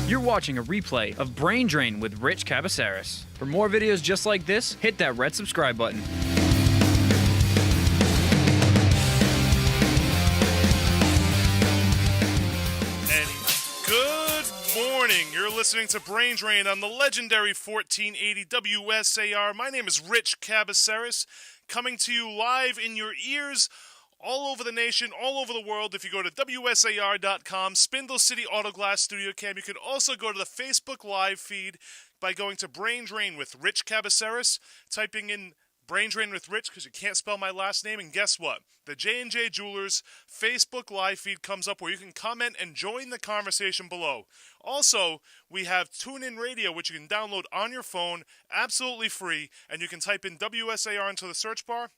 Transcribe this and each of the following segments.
You're watching a replay of Brain Drain with Rich Cabaceres. For more videos just like this, hit that red subscribe button. And good morning. You're listening to Brain Drain on the legendary 1480 WSAR. My name is Rich Cabaceres, coming to you live in your ears all over the nation, all over the world. If you go to WSAR.com, Spindle City Auto Glass Studio Cam, you can also go to the Facebook Live feed by going to Brain Drain with Rich Cabaceres, typing in Brain Drain with Rich because you can't spell my last name, and guess what? The J&J Jewelers Facebook Live feed comes up where you can comment and join the conversation below. Also, we have TuneIn Radio, which you can download on your phone, absolutely free, and you can type in WSAR into the search bar.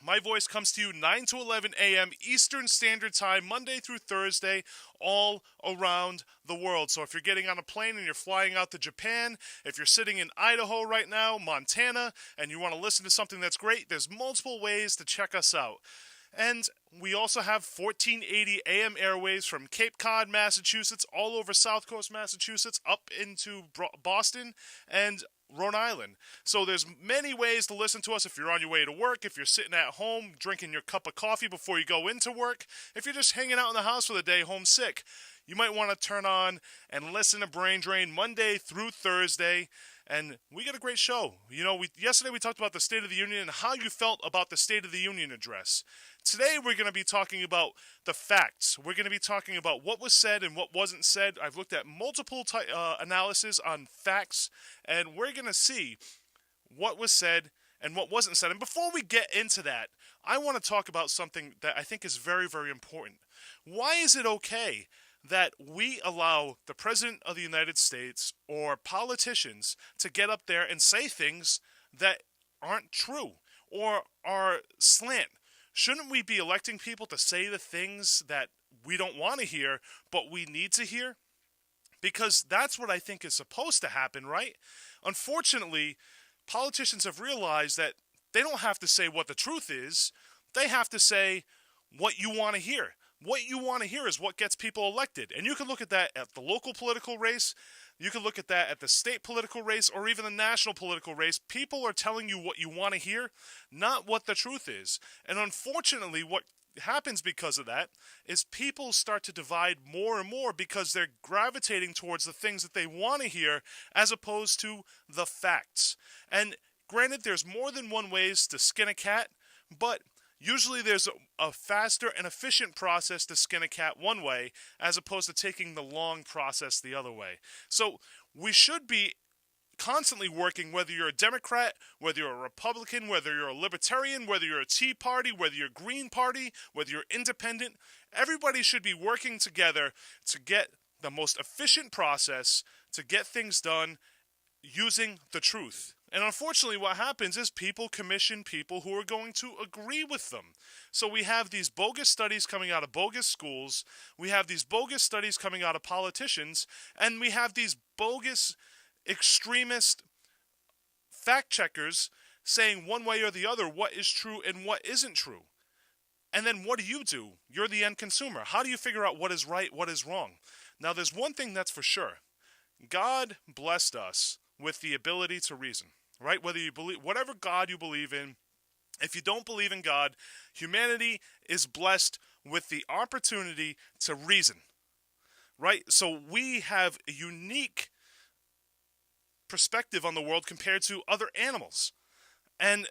My voice comes to you 9 to 11 a.m. Eastern Standard Time, Monday through Thursday, all around the world. So if you're getting on a plane and you're flying out to Japan, if you're sitting in Idaho right now, Montana, and you want to listen to something that's great, there's multiple ways to check us out. And we also have 1480 AM airwaves from Cape Cod, Massachusetts, all over South Coast, Massachusetts, up into Boston, and Rhode Island. So there's many ways to listen to us if you're on your way to work, if you're sitting at home drinking your cup of coffee before you go into work, if you're just hanging out in the house for the day homesick. You might want to turn on and listen to Brain Drain Monday through Thursday, and we got a great show. You know, yesterday we talked about the State of the Union and how you felt about the State of the Union address. Today we're going to be talking about the facts. We're going to be talking about what was said and what wasn't said. I've looked at multiple analysis on facts, and we're going to see what was said and what wasn't said. And before we get into that, I want to talk about something that I think is very, very important. Why is it okay that we allow the President of the United States or politicians to get up there and say things that aren't true or are slant? Shouldn't we be electing people to say the things that we don't want to hear, but we need to hear? Because that's what I think is supposed to happen, right? Unfortunately, politicians have realized that they don't have to say what the truth is. They have to say what you want to hear. What you want to hear is what gets people elected. And you can look at that at the local political race. You can look at that at the state political race or even the national political race. People are telling you what you want to hear, not what the truth is. And unfortunately, what happens because of that is people start to divide more and more because they're gravitating towards the things that they want to hear as opposed to the facts. And granted, there's more than one ways to skin a cat, but usually there's a faster and efficient process to skin a cat one way as opposed to taking the long process the other way. So we should be constantly working, whether you're a Democrat, whether you're a Republican, whether you're a Libertarian, whether you're a Tea Party, whether you're a Green Party, whether you're independent. Everybody should be working together to get the most efficient process to get things done using the truth. And unfortunately, what happens is people commission people who are going to agree with them. So we have these bogus studies coming out of bogus schools, we have these bogus studies coming out of politicians, and we have these bogus extremist fact checkers saying one way or the other what is true and what isn't true. And then what do? You're the end consumer. How do you figure out what is right, what is wrong? Now, there's one thing that's for sure. God blessed us with the ability to reason. Right? Whether you believe, whatever God you believe in, if you don't believe in God, humanity is blessed with the opportunity to reason. Right? So we have a unique perspective on the world compared to other animals. And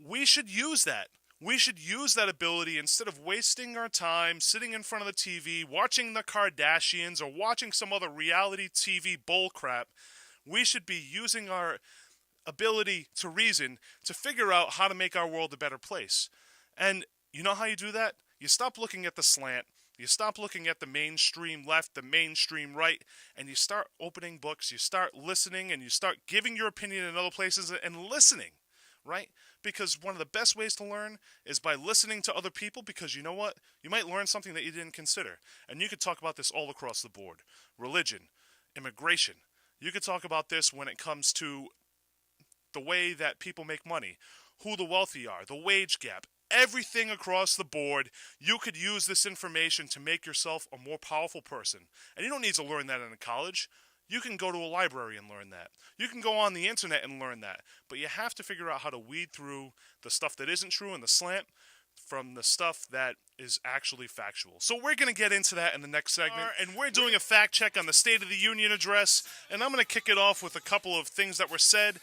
we should use that. We should use that ability instead of wasting our time sitting in front of the TV, watching the Kardashians or watching some other reality TV bullcrap. We should be using our ability to reason to figure out how to make our world a better place. And you know how you do that? You stop looking at the slant, you stop looking at the mainstream left, the mainstream right, and you start opening books, you start listening, and you start giving your opinion in other places and listening, right? Because one of the best ways to learn is by listening to other people, because you know what? You might learn something that you didn't consider. And you could talk about this all across the board. Religion, immigration. You could talk about this when it comes to the way that people make money, who the wealthy are, the wage gap, everything across the board. You could use this information to make yourself a more powerful person. And you don't need to learn that in college. You can go to a library and learn that. You can go on the internet and learn that. But you have to figure out how to weed through the stuff that isn't true and the slant from the stuff that is actually factual. So we're going to get into that in the next segment. And we're doing a fact check on the State of the Union address. And I'm going to kick it off with a couple of things that were said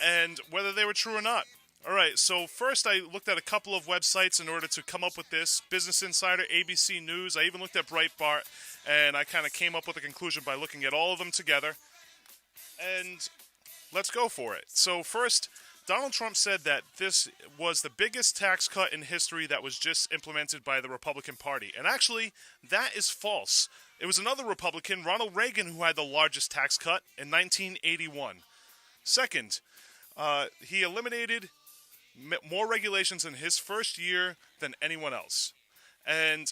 and whether they were true or not. All right, so first I looked at a couple of websites in order to come up with this. Business Insider, ABC News, I even looked at Breitbart, and I kind of came up with a conclusion by looking at all of them together. And let's go for it. So first, Donald Trump said that this was the biggest tax cut in history that was just implemented by the Republican Party. And actually, that is false. It was another Republican, Ronald Reagan, who had the largest tax cut in 1981. Second, he eliminated more regulations in his first year than anyone else. And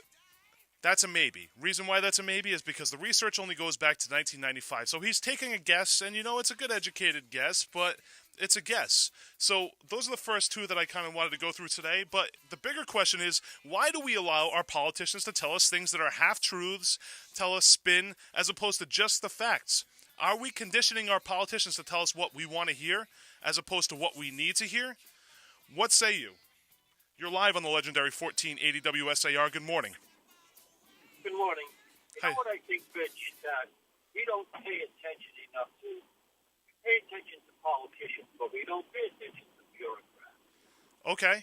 that's a maybe. Reason why that's a maybe is because the research only goes back to 1995. So he's taking a guess, and it's a good educated guess, but it's a guess. So those are the first two that I kind of wanted to go through today. But the bigger question is, why do we allow our politicians to tell us things that are half-truths, tell us spin, as opposed to just the facts? Are we conditioning our politicians to tell us what we want to hear, as opposed to what we need to hear? What say you? You're live on the legendary 1480 WSAR. Good morning. Good morning. You Hi. know what I think, Rich, that we don't pay attention enough to? We pay attention to politicians, but we don't pay attention to bureaucrats. Okay.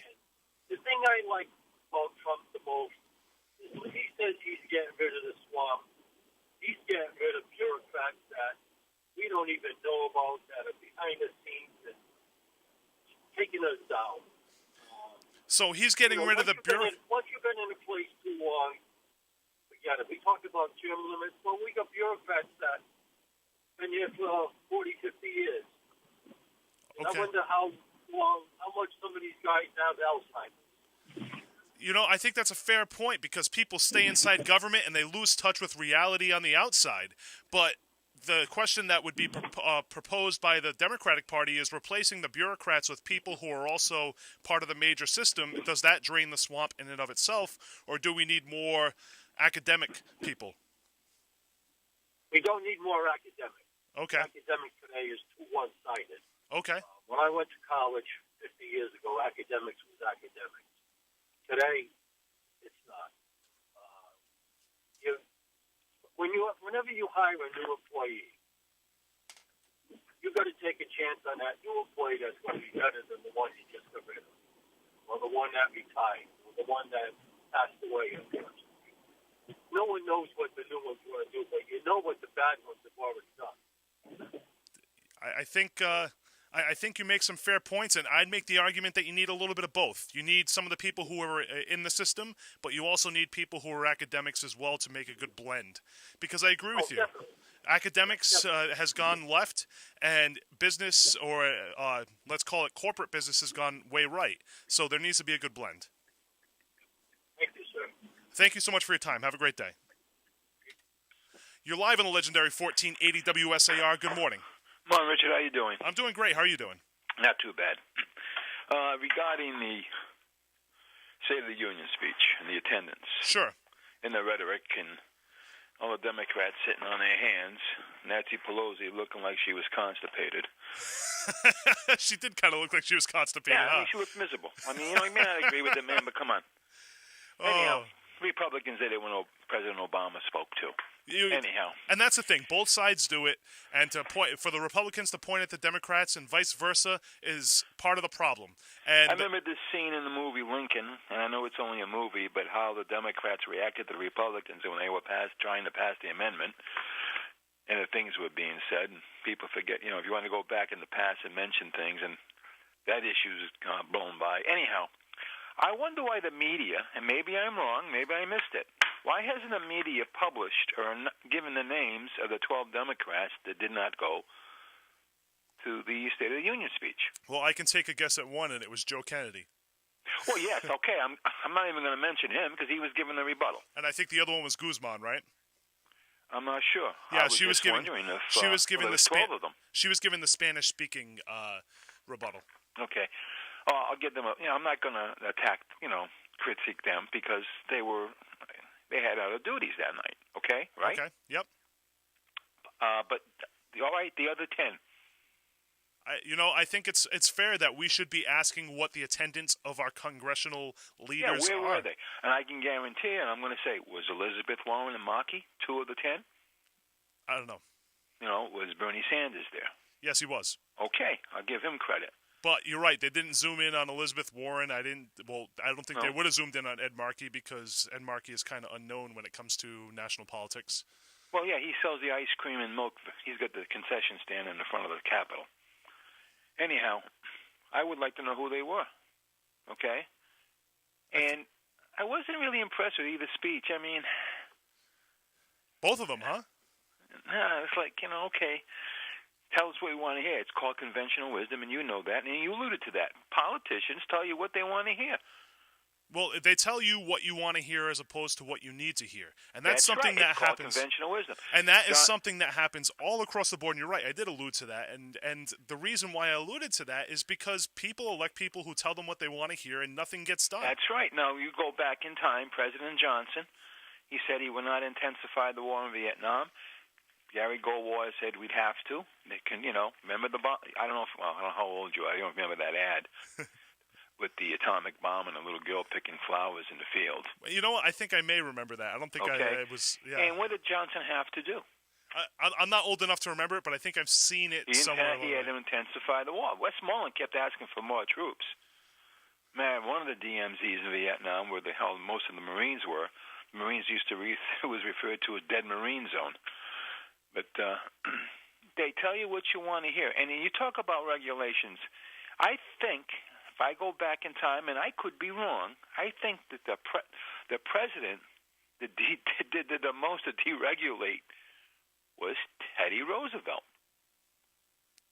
The thing I like about Trump the most is when he says he's getting rid of the swamp, he's getting rid of bureaucrats that we don't even know about, that are behind the scenes and taking us down. So he's getting rid of the bureau. Once you've been in a place too long, forget it. We talked about term limits. Well, we got bureaucrats that been here for 40, 50 years. And Okay. I wonder how much some of these guys have Alzheimer's. I think that's a fair point because people stay inside government and they lose touch with reality on the outside. But the question that would be proposed by the Democratic Party is replacing the bureaucrats with people who are also part of the major system. Does that drain the swamp in and of itself, or do we need more academic people? We don't need more academics. Okay. Academics today is too one-sided. Okay. When I went to college 50 years ago, academics was academics. Today, it's not. Whenever you hire a new employee, you got to take a chance on that new employee that's going to be better than the one you just got rid of, or the one that retired, or the one that passed away. No one knows what the new one's going to do, but you know what the bad ones have already done. I think you make some fair points, and I'd make the argument that you need a little bit of both. You need some of the people who are in the system, but you also need people who are academics as well to make a good blend. Because I agree with you. Definitely. Academics has gone left, and business, or let's call it corporate business, has gone way right. So there needs to be a good blend. Thank you, sir. Thank you so much for your time. Have a great day. You're live on the legendary 1480 WSAR. Good morning. Morning, Richard. How you doing? I'm doing great. How are you doing? Not too bad. Regarding the State of the Union speech and the attendance Sure. and the rhetoric and all the Democrats sitting on their hands, Nancy Pelosi looking like she was constipated. She did kind of look like she was constipated, Yeah, huh? she looked miserable. I mean, you may not agree with the man, but come on. Anyhow, Republicans did it when President Obama spoke too. Anyhow. And that's the thing. Both sides do it, and for the Republicans to point at the Democrats and vice versa is part of the problem. And I remember this scene in the movie Lincoln, and I know it's only a movie, but how the Democrats reacted to the Republicans when they were trying to pass the amendment, and the things were being said, and people forget, if you want to go back in the past and mention things, and that issue's blown by. Anyhow, I wonder why the media, and maybe I'm wrong, maybe I missed it, why hasn't the media published or given the names of the 12 Democrats that did not go to the State of the Union speech? Well, I can take a guess at one, and it was Joe Kennedy. Well, yes, okay. I'm not even going to mention him because he was giving the rebuttal. And I think the other one was Guzman, right? I'm not sure. Yeah, she was giving the she was giving the Spanish-speaking rebuttal. Okay. I'll give them I'm not going to attack, critique them because they had other duties that night. Okay, right? Okay. Yep. But All right, the other 10. I think it's fair that we should be asking what the attendance of our congressional leaders where are. were they? And I can guarantee, and I'm going to say, was Elizabeth Warren and Markey 2 of the 10? I don't know. Was Bernie Sanders there? Yes, he was. Okay, I'll give him credit. But you're right. They didn't zoom in on Elizabeth Warren. I don't think they would have zoomed in on Ed Markey because Ed Markey is kind of unknown when it comes to national politics. Well, yeah, he sells the ice cream and milk. He's got the concession stand in the front of the Capitol. Anyhow, I would like to know who they were. Okay? And I wasn't really impressed with either speech. I mean, both of them, huh? It's like, okay. Tell us what we want to hear. It's called conventional wisdom, and you know that, and you alluded to that. Politicians tell you what they want to hear. Well, they tell you what you want to hear as opposed to what you need to hear, and that's something right. that It's called happens. Conventional wisdom, and that is something that happens all across the board. And you're right. I did allude to that, and the reason why I alluded to that is because people elect people who tell them what they want to hear, and nothing gets done. That's right. Now you go back in time. President Johnson, he said he would not intensify the war in Vietnam. Gary Goldwater said we'd have to. They can, remember the bomb? I don't know how old you are. I don't remember that ad with the atomic bomb and a little girl picking flowers in the field. You know what? I think I may remember that. I don't think I was. Yeah. And what did Johnson have to do? I'm not old enough to remember it, but I think I've seen it somewhere. He had to intensify the war. Westmoreland kept asking for more troops. Man, one of the DMZs in Vietnam, where the hell most of the Marines were, Marines used to was referred to as dead Marine zone. But they tell you what you want to hear. And you talk about regulations. I think, if I go back in time, and I could be wrong, I think that the president that did the most to deregulate was Teddy Roosevelt.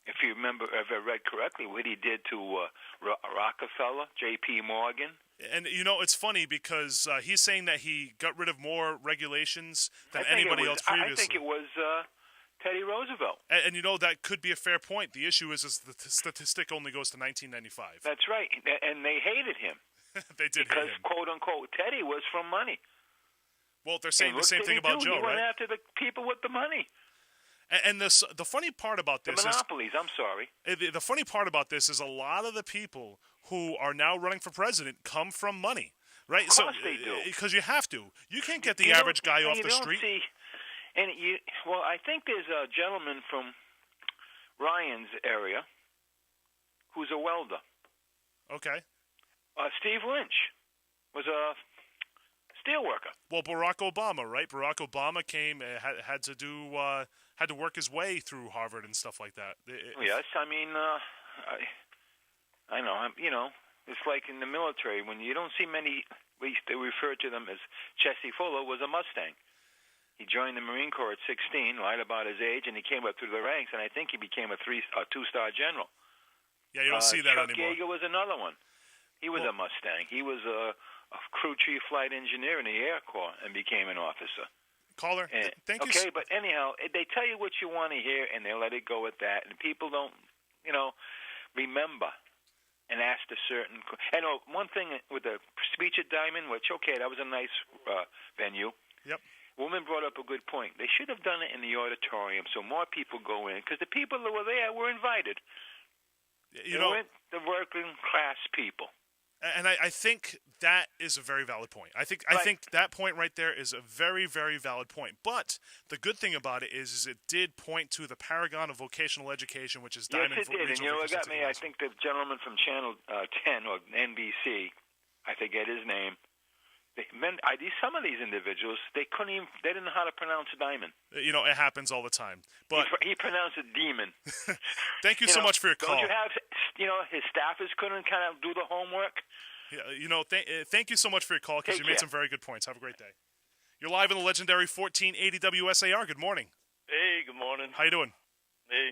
If you remember, if I read correctly, what he did to Rockefeller, J.P. Morgan. And, it's funny because he's saying that he got rid of more regulations than anybody else previously. I think it was Teddy Roosevelt. And that could be a fair point. The issue is the statistic only goes to 1995. That's right. And they hated him. They did because, hate him. quote-unquote, Teddy was from money. Well, they're saying the same thing about Joe, right? He went right? after the people with the money. And the funny part about this monopolies, I'm sorry. The funny part about this is a lot of the people who are now running for president come from money, right? Of course they do. Because you have to. You can't get the average guy off the street. I think there's a gentleman from Ryan's area who's a welder. Okay. Steve Lynch was a steel worker. Well, Barack Obama, right? Barack Obama came, had to work his way through Harvard and stuff like that. Yes, I mean, I know. It's like in the military when you don't see many. They refer to them as Chesty Fuller was a Mustang. He joined the Marine Corps at 16, right about his age, and he came up through the ranks, and I think he became a two-star general. Yeah, you don't see that Chuck anymore. Yeager was another one. He was a Mustang. He was a crew chief flight engineer in the Air Corps and became an officer. Caller, thank you. Okay, but anyhow, they tell you what you want to hear, and they let it go at that. And people don't, remember and ask a certain. And one thing with the speech at Diamond, which that was a nice venue. Yep. Woman brought up a good point. They should have done it in the auditorium so more people go in, because the people that were there were invited. They weren't the working class people. And I think that is a very valid point. I think that point right there is a very, very valid point. But the good thing about it is it did point to the paragon of vocational education, which is Diamond. Yes, it did. And it got me. I think the gentleman from Channel 10 or NBC, I forget his name. Some of these individuals, they didn't know how to pronounce diamond. It happens all the time. But he pronounced it demon. Thank you so much for your call. Don't you have, his staffers couldn't kind of do the homework? Yeah, thank you so much for your call, because you made some very good points. Have a great day. You're live on the legendary 1480 WSAR. Good morning. Hey, good morning. How you doing? Hey,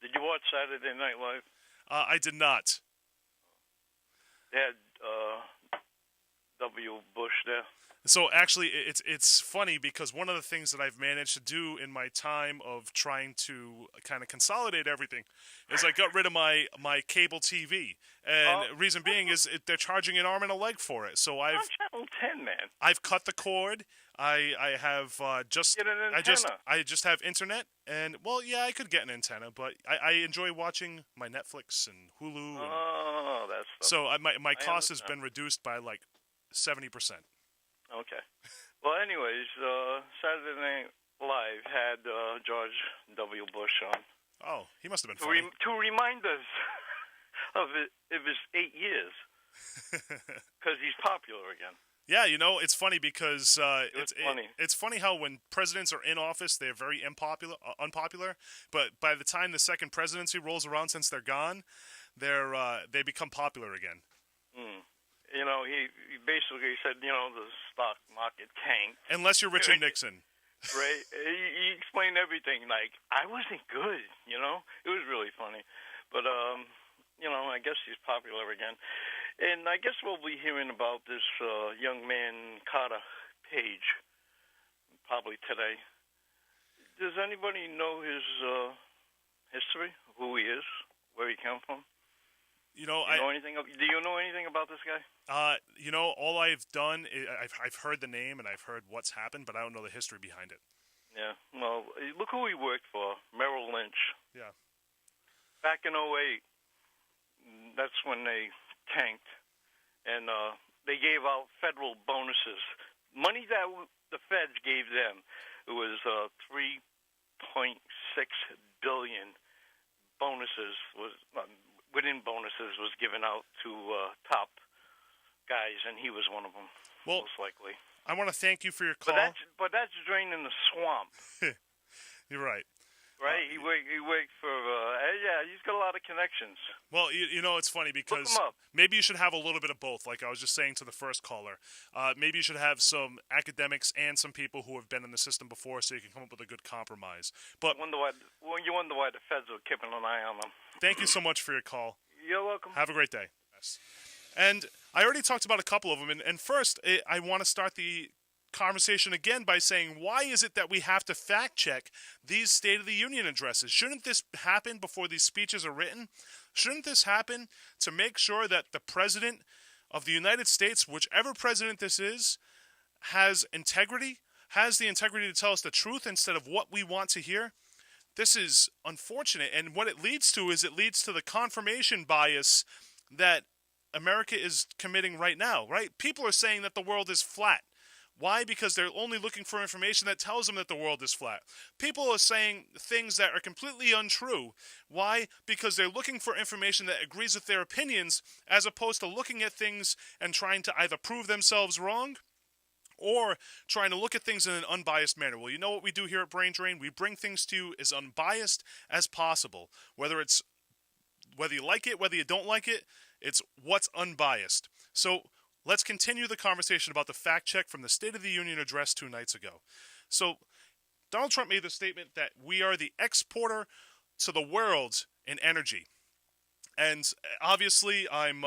did you watch Saturday Night Live? I did not. They had W. Bush there. So actually, it's funny because one of the things that I've managed to do in my time of trying to kind of consolidate everything is I got rid of my cable TV, and reason being is they're charging an arm and a leg for it. So On Channel 10, man. I've cut the cord. I have just Get an I antenna. just have internet, and well, yeah, I could get an antenna, but I enjoy watching my Netflix and Hulu. And, Oh, that's so my cost has understand. been reduced by like 70%. Okay. Well, anyways, Saturday Night Live had George W. Bush on Oh, he must have been funny. to remind us of his 8 years, because he's popular again. Yeah, you know, it's funny because funny. it's funny how when presidents are in office, they're very unpopular. But by the time the second presidency rolls around, since they're gone, they become popular again. Mm. You know, he basically said, you know, the stock market tanked. Unless you're Richard Nixon. Right? He explained everything. Like, I wasn't good, you know? It was really funny. But, you know, I guess he's popular again. And I guess we'll be hearing about this young man, Carter Page, probably today. Does anybody know his history? Who he is? Where he came from? You know, Do you know anything about this guy? you know, all I've done is I've heard the name and I've heard what's happened, but I don't know the history behind it. Yeah. Well, look who he worked for, Merrill Lynch. Yeah. Back in '08, that's when they tanked, and they gave out federal bonuses. Money that the feds gave them, it was $3.6 billion bonuses within bonuses was given out to top guys, and he was one of them, Well, most likely. I want to thank you for your call. But that's draining the swamp, You're right. right? He worked for yeah. He's got a lot of connections. Well, you know, it's funny because him up. maybe you should have a little bit of both. Like I was just saying to the first caller, maybe you should have some academics and some people who have been in the system before, so you can come up with a good compromise. But You wonder why the feds are keeping an eye on them. thank you so much for your call. You're welcome. Have a great day. Yes. And I already talked about a couple of them. And first, I want to start the conversation again by saying, why is it that we have to fact check these State of the Union addresses? Shouldn't this happen before these speeches are written? Shouldn't this happen to make sure that the President of the United States, whichever president this is, has integrity, has the integrity to tell us the truth instead of what we want to hear? This is unfortunate, and what it leads to is it leads to the confirmation bias that America is committing right now, right? People are saying that the world is flat. Why? Because they're only looking for information that tells them that the world is flat. People are saying things that are completely untrue. Why? Because they're looking for information that agrees with their opinions, as opposed to looking at things and trying to either prove themselves wrong or trying to look at things in an unbiased manner. Well, you know what we do here at Brain Drain? We bring things to you as unbiased as possible. Whether you like it, whether you don't like it, it's what's unbiased. So let's continue the conversation about the fact check from the State of the Union address 2 nights ago. So Donald Trump made the statement that we are the exporter to the world in energy. And obviously I'm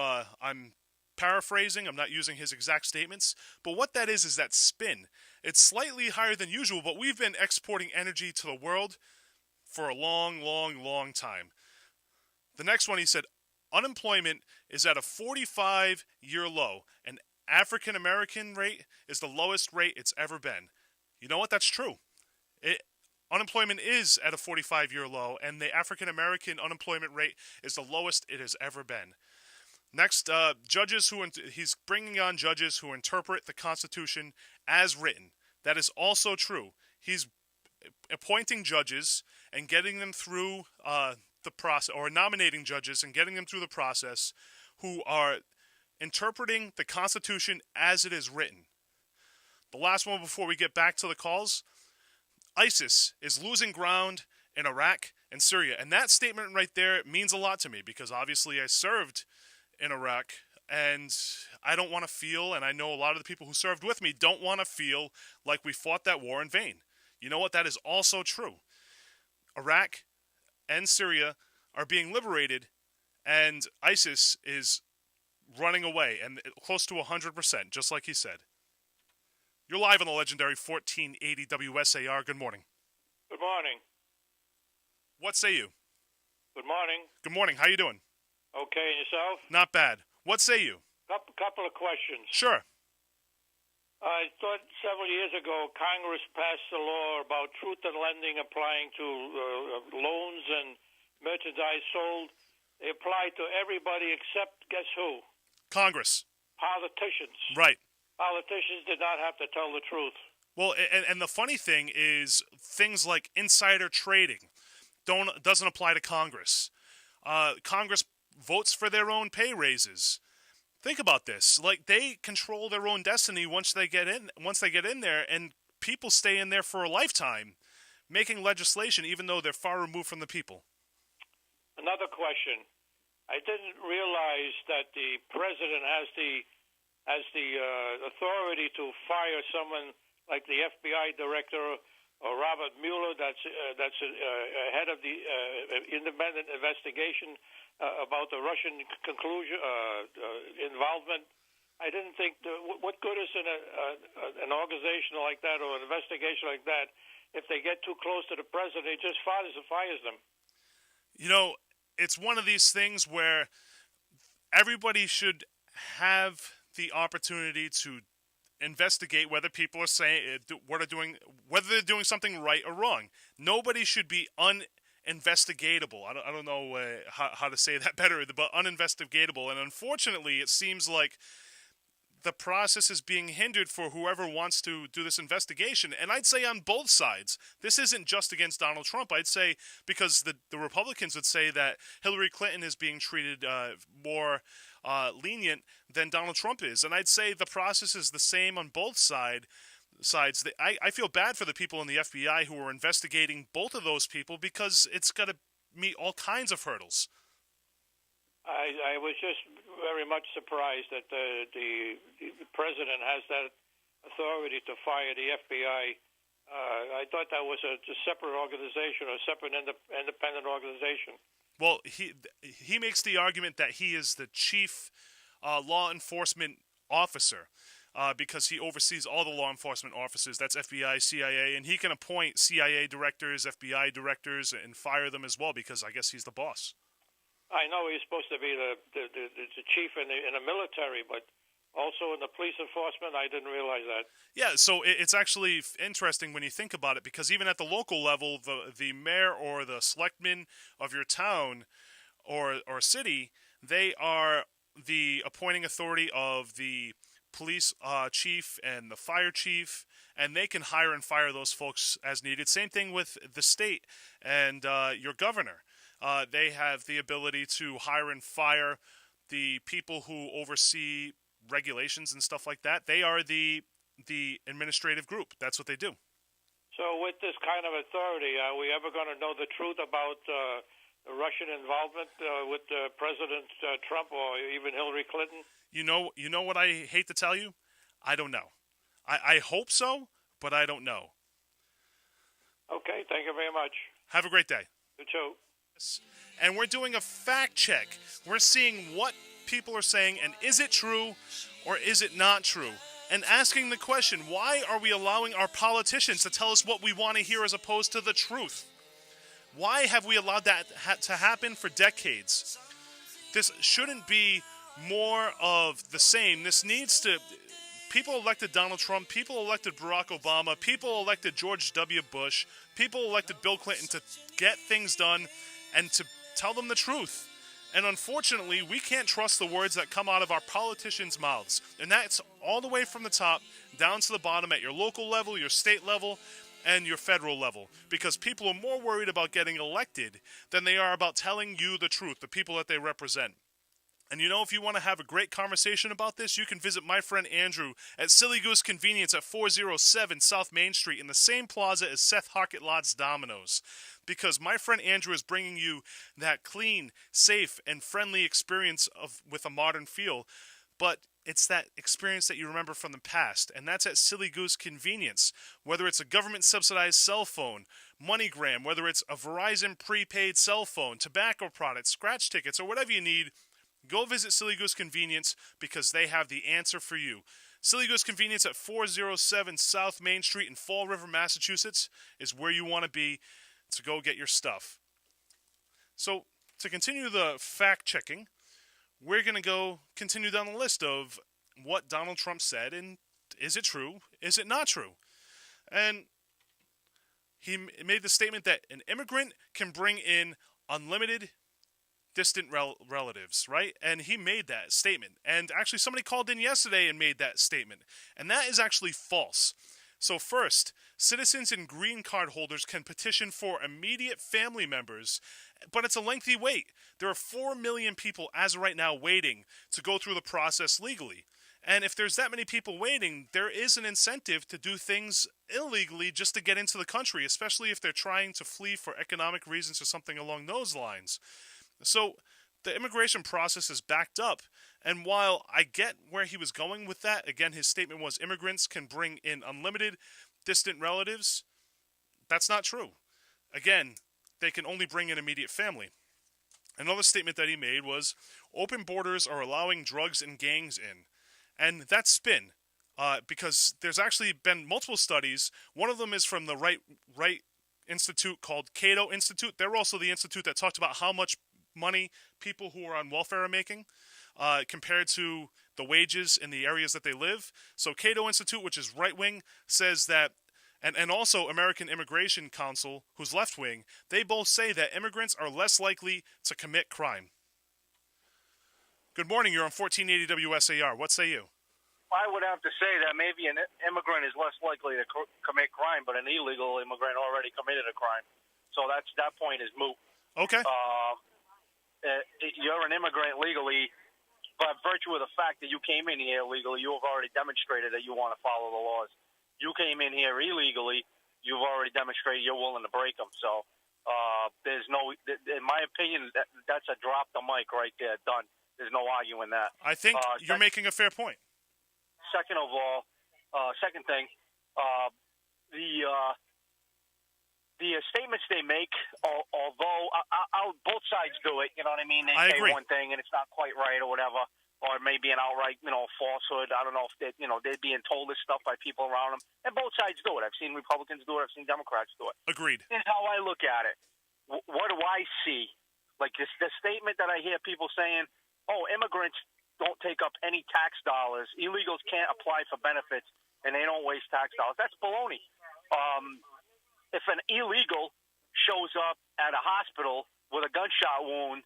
paraphrasing, I'm not using his exact statements, but what that is that spin. It's slightly higher than usual, but we've been exporting energy to the world for a long, long, long time. The next one, he said, unemployment is at a 45-year low, and African American rate is the lowest rate it's ever been. You know what? That's true. Unemployment is at a 45-year low, and the African American unemployment rate is the lowest it has ever been. Next, he's bringing on judges who interpret the Constitution as written. That is also true. He's appointing judges and getting them through the process, or nominating judges and getting them through the process, who are interpreting the Constitution as it is written. The last one before we get back to the calls, ISIS is losing ground in Iraq and Syria. And that statement right there means a lot to me, because obviously I served in Iraq, and I don't want to feel, and I know a lot of the people who served with me don't want to feel like we fought that war in vain. You know what? That is also true. Iraq and Syria are being liberated, and ISIS is running away, and close to 100%, just like he said. You're live on the legendary 1480 WSAR. Good morning. Good morning. What say you? Good morning. Good morning. How you doing? Okay, and yourself? Not bad. What say you? Couple of questions. Sure. I thought several years ago Congress passed a law about truth in lending applying to loans and merchandise sold. They applied to everybody except, guess who? Congress. Politicians. Right. Politicians did not have to tell the truth. Well, and the funny thing is things like insider trading doesn't apply to Congress. Congress votes for their own pay raises. Think about this. Like, they control their own destiny once they get in there, and people stay in there for a lifetime, making legislation even though they're far removed from the people. Another question. I didn't realize that the president has the authority to fire someone like the FBI director or Robert Mueller, that's head of the independent investigation about the Russian involvement. I didn't think what good is an organization like that or an investigation like that if they get too close to the president? He just fires them. You know, it's one of these things where everybody should have the opportunity to investigate whether people are saying whether they're doing something right or wrong. Nobody should be uninvestigatable. I don't know how to say that better, but uninvestigatable. And unfortunately, it seems like the process is being hindered for whoever wants to do this investigation. And I'd say on both sides. This isn't just against Donald Trump. I'd say because the Republicans would say that Hillary Clinton is being treated more lenient than Donald Trump is. And I'd say the process is the same on both sides. I feel bad for the people in the FBI who are investigating both of those people because it's got to meet all kinds of hurdles. I was just very much surprised that the president has that authority to fire the FBI. I thought that was a separate organization or a separate independent organization. Well, he makes the argument that he is the chief law enforcement officer because he oversees all the law enforcement officers. That's FBI, CIA, and he can appoint CIA directors, FBI directors, and fire them as well because I guess he's the boss. I know he's supposed to be the chief in the military, but also in the police enforcement, I didn't realize that. Yeah, so it's actually interesting when you think about it, because even at the local level, the mayor or the selectman of your town or city, they are the appointing authority of the police chief and the fire chief, and they can hire and fire those folks as needed. Same thing with the state and your governor. They have the ability to hire and fire the people who oversee regulations and stuff like that. They are the administrative group. That's what they do. So with this kind of authority, are we ever going to know the truth about the Russian involvement with President Trump or even Hillary Clinton? You know what I hate to tell you? I don't know. I hope so, but I don't know. Okay, thank you very much. Have a great day. You too. And we're doing a fact check. We're seeing what people are saying, and is it true or is it not true? And asking the question, why are we allowing our politicians to tell us what we want to hear as opposed to the truth? Why have we allowed that to happen for decades? This shouldn't be more of the same. This needs to... People elected Donald Trump, people elected Barack Obama, people elected George W. Bush, people elected Bill Clinton to get things done and to tell them the truth. And unfortunately, we can't trust the words that come out of our politicians' mouths. And that's all the way from the top down to the bottom at your local level, your state level, and your federal level. Because people are more worried about getting elected than they are about telling you the truth, the people that they represent. And you know, if you want to have a great conversation about this, you can visit my friend Andrew at Silly Goose Convenience at 407 South Main Street in the same plaza as Seth Harkett-Lott's Domino's. Because my friend Andrew is bringing you that clean, safe, and friendly experience with a modern feel. But it's that experience that you remember from the past, and that's at Silly Goose Convenience. Whether it's a government-subsidized cell phone, MoneyGram, whether it's a Verizon prepaid cell phone, tobacco products, scratch tickets, or whatever you need, go visit Silly Goose Convenience because they have the answer for you. Silly Goose Convenience at 407 South Main Street in Fall River, Massachusetts is where you want to be to go get your stuff. So, to continue the fact-checking, we're going to continue down the list of what Donald Trump said, and is it true? Is it not true? And he made the statement that an immigrant can bring in unlimited distant relatives, right? And he made that statement. And actually, somebody called in yesterday and made that statement. And that is actually false. So first, citizens and green card holders can petition for immediate family members, but it's a lengthy wait. There are 4 million people as of right now waiting to go through the process legally. And if there's that many people waiting, there is an incentive to do things illegally just to get into the country, especially if they're trying to flee for economic reasons or something along those lines. So the immigration process is backed up, and while I get where he was going with that, again, his statement was immigrants can bring in unlimited distant relatives. That's not true. Again, they can only bring in immediate family. Another statement that he made was open borders are allowing drugs and gangs in, and that's spin, because there's actually been multiple studies. One of them is from the right institute called Cato Institute. They're also the institute that talked about how much money people who are on welfare are making compared to the wages in the areas that they live. So Cato Institute, which is right-wing, says that, and also American Immigration Council, who's left-wing, they both say that immigrants are less likely to commit crime. Good morning, you're on 1480 WSAR. What say you? I would have to say that maybe an immigrant is less likely to commit crime, but an illegal immigrant already committed a crime. So that point is moot. Okay. You're an immigrant legally, by virtue of the fact that you came in here illegally, you have already demonstrated that you want to follow the laws. You came in here illegally, you've already demonstrated you're willing to break them. So there's no, in my opinion, that's a drop the mic right there, done. There's no arguing that. I think you're making a fair point. Second of all, second thing, the statements they make, although both sides do it, you know what I mean? They say agree. one thing and it's not quite right or whatever, or it may be an outright, falsehood. I don't know if they're being told this stuff by people around them. And both sides do it. I've seen Republicans do it. I've seen Democrats do it. Agreed. Here's how I look at it. What do I see? Like the statement that I hear people saying, oh, immigrants don't take up any tax dollars. Illegals can't apply for benefits, and they don't waste tax dollars. That's baloney. If an illegal shows up at a hospital with a gunshot wound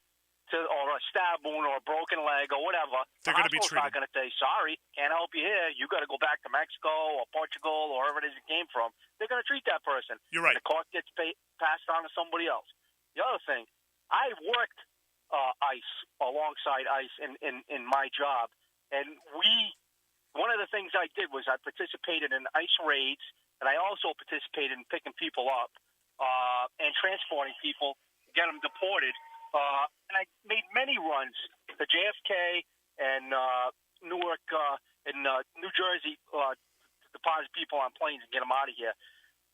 or a stab wound or a broken leg or whatever, they're going to be treated. Not going to say, sorry, can't help you here. You got to go back to Mexico or Portugal or wherever it is you came from. They're going to treat that person. You're right. The cost gets passed on to somebody else. The other thing, I worked ICE alongside ICE in my job, and one of the things I did was I participated in ICE raids, and I also participated in picking people up and transporting people, get them deported. And I made many runs to JFK and Newark and New Jersey to deposit people on planes and get them out of here.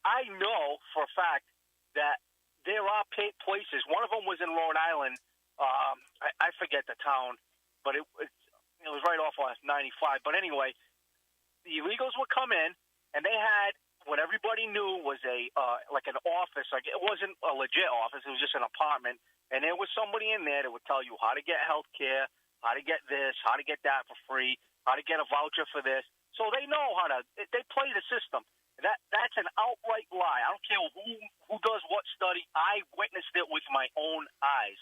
I know for a fact that there are places. One of them was in Rhode Island. I forget the town, but it was right off of 95. But anyway, the illegals would come in, and they had what everybody knew was like an office. Like it wasn't a legit office; it was just an apartment. And there was somebody in there that would tell you how to get health care, how to get this, how to get that for free, how to get a voucher for this. So they know how to. They play the system. That's an outright lie. I don't care who does what study. I witnessed it with my own eyes,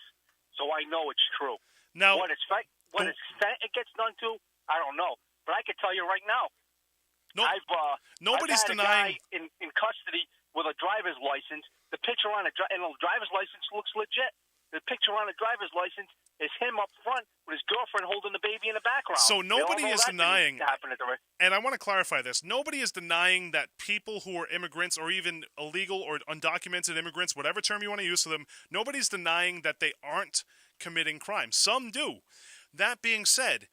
so I know it's true. Now, what extent it gets done to, I don't know. But I can tell you right now, nobody's I've had denying. a guy in custody with a driver's license. The picture on the driver's license looks legit. The picture on the driver's license is him up front with his girlfriend holding the baby in the background. So nobody is denying, and I want to clarify this, nobody is denying that people who are immigrants or even illegal or undocumented immigrants, whatever term you want to use for them, nobody's denying that they aren't committing crime. Some do. That being said,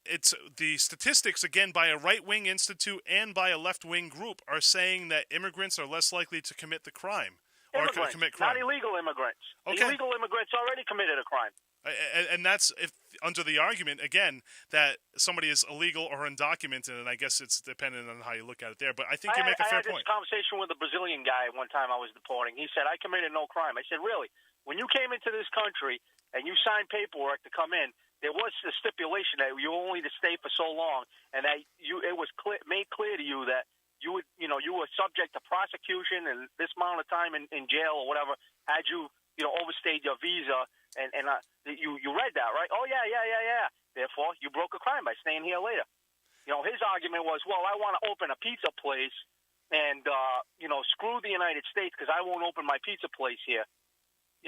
it's the statistics, again, by a right-wing institute and by a left-wing group are saying that immigrants are less likely to commit the crime. Or commit crime. Not illegal immigrants. Okay. Illegal immigrants already committed a crime. And that's if under the argument again that somebody is illegal or undocumented, and I guess it's dependent on how you look at it there. But I think you make a fair I had point. this conversation with a Brazilian guy one time I was deporting. He said, I committed no crime. I said, really? When you came into this country and you signed paperwork to come in, there was a stipulation that you were only to stay for so long, and that it was made clear to you that you were subject to prosecution and this amount of time in jail or whatever had you overstayed your visa. And you read that, right? Oh, yeah. Therefore, you broke a crime by staying here later. His argument was, well, I want to open a pizza place and, screw the United States because I won't open my pizza place here.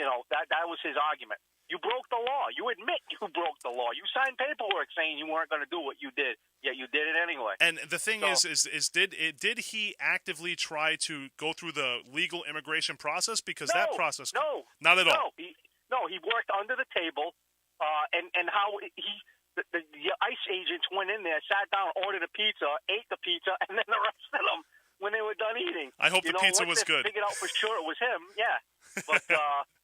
That was his argument. You broke the law. You admit you broke the law. You signed paperwork saying you weren't going to do what you did, yet you did it anyway. And the thing is did he actively try to go through the legal immigration process? Because that process, not at all. He worked under the table, and how the ICE agents went in there, sat down, ordered a pizza, ate the pizza, and then arrested them when they were done eating. I hope the pizza was good. Figured out for sure it was him, yeah. But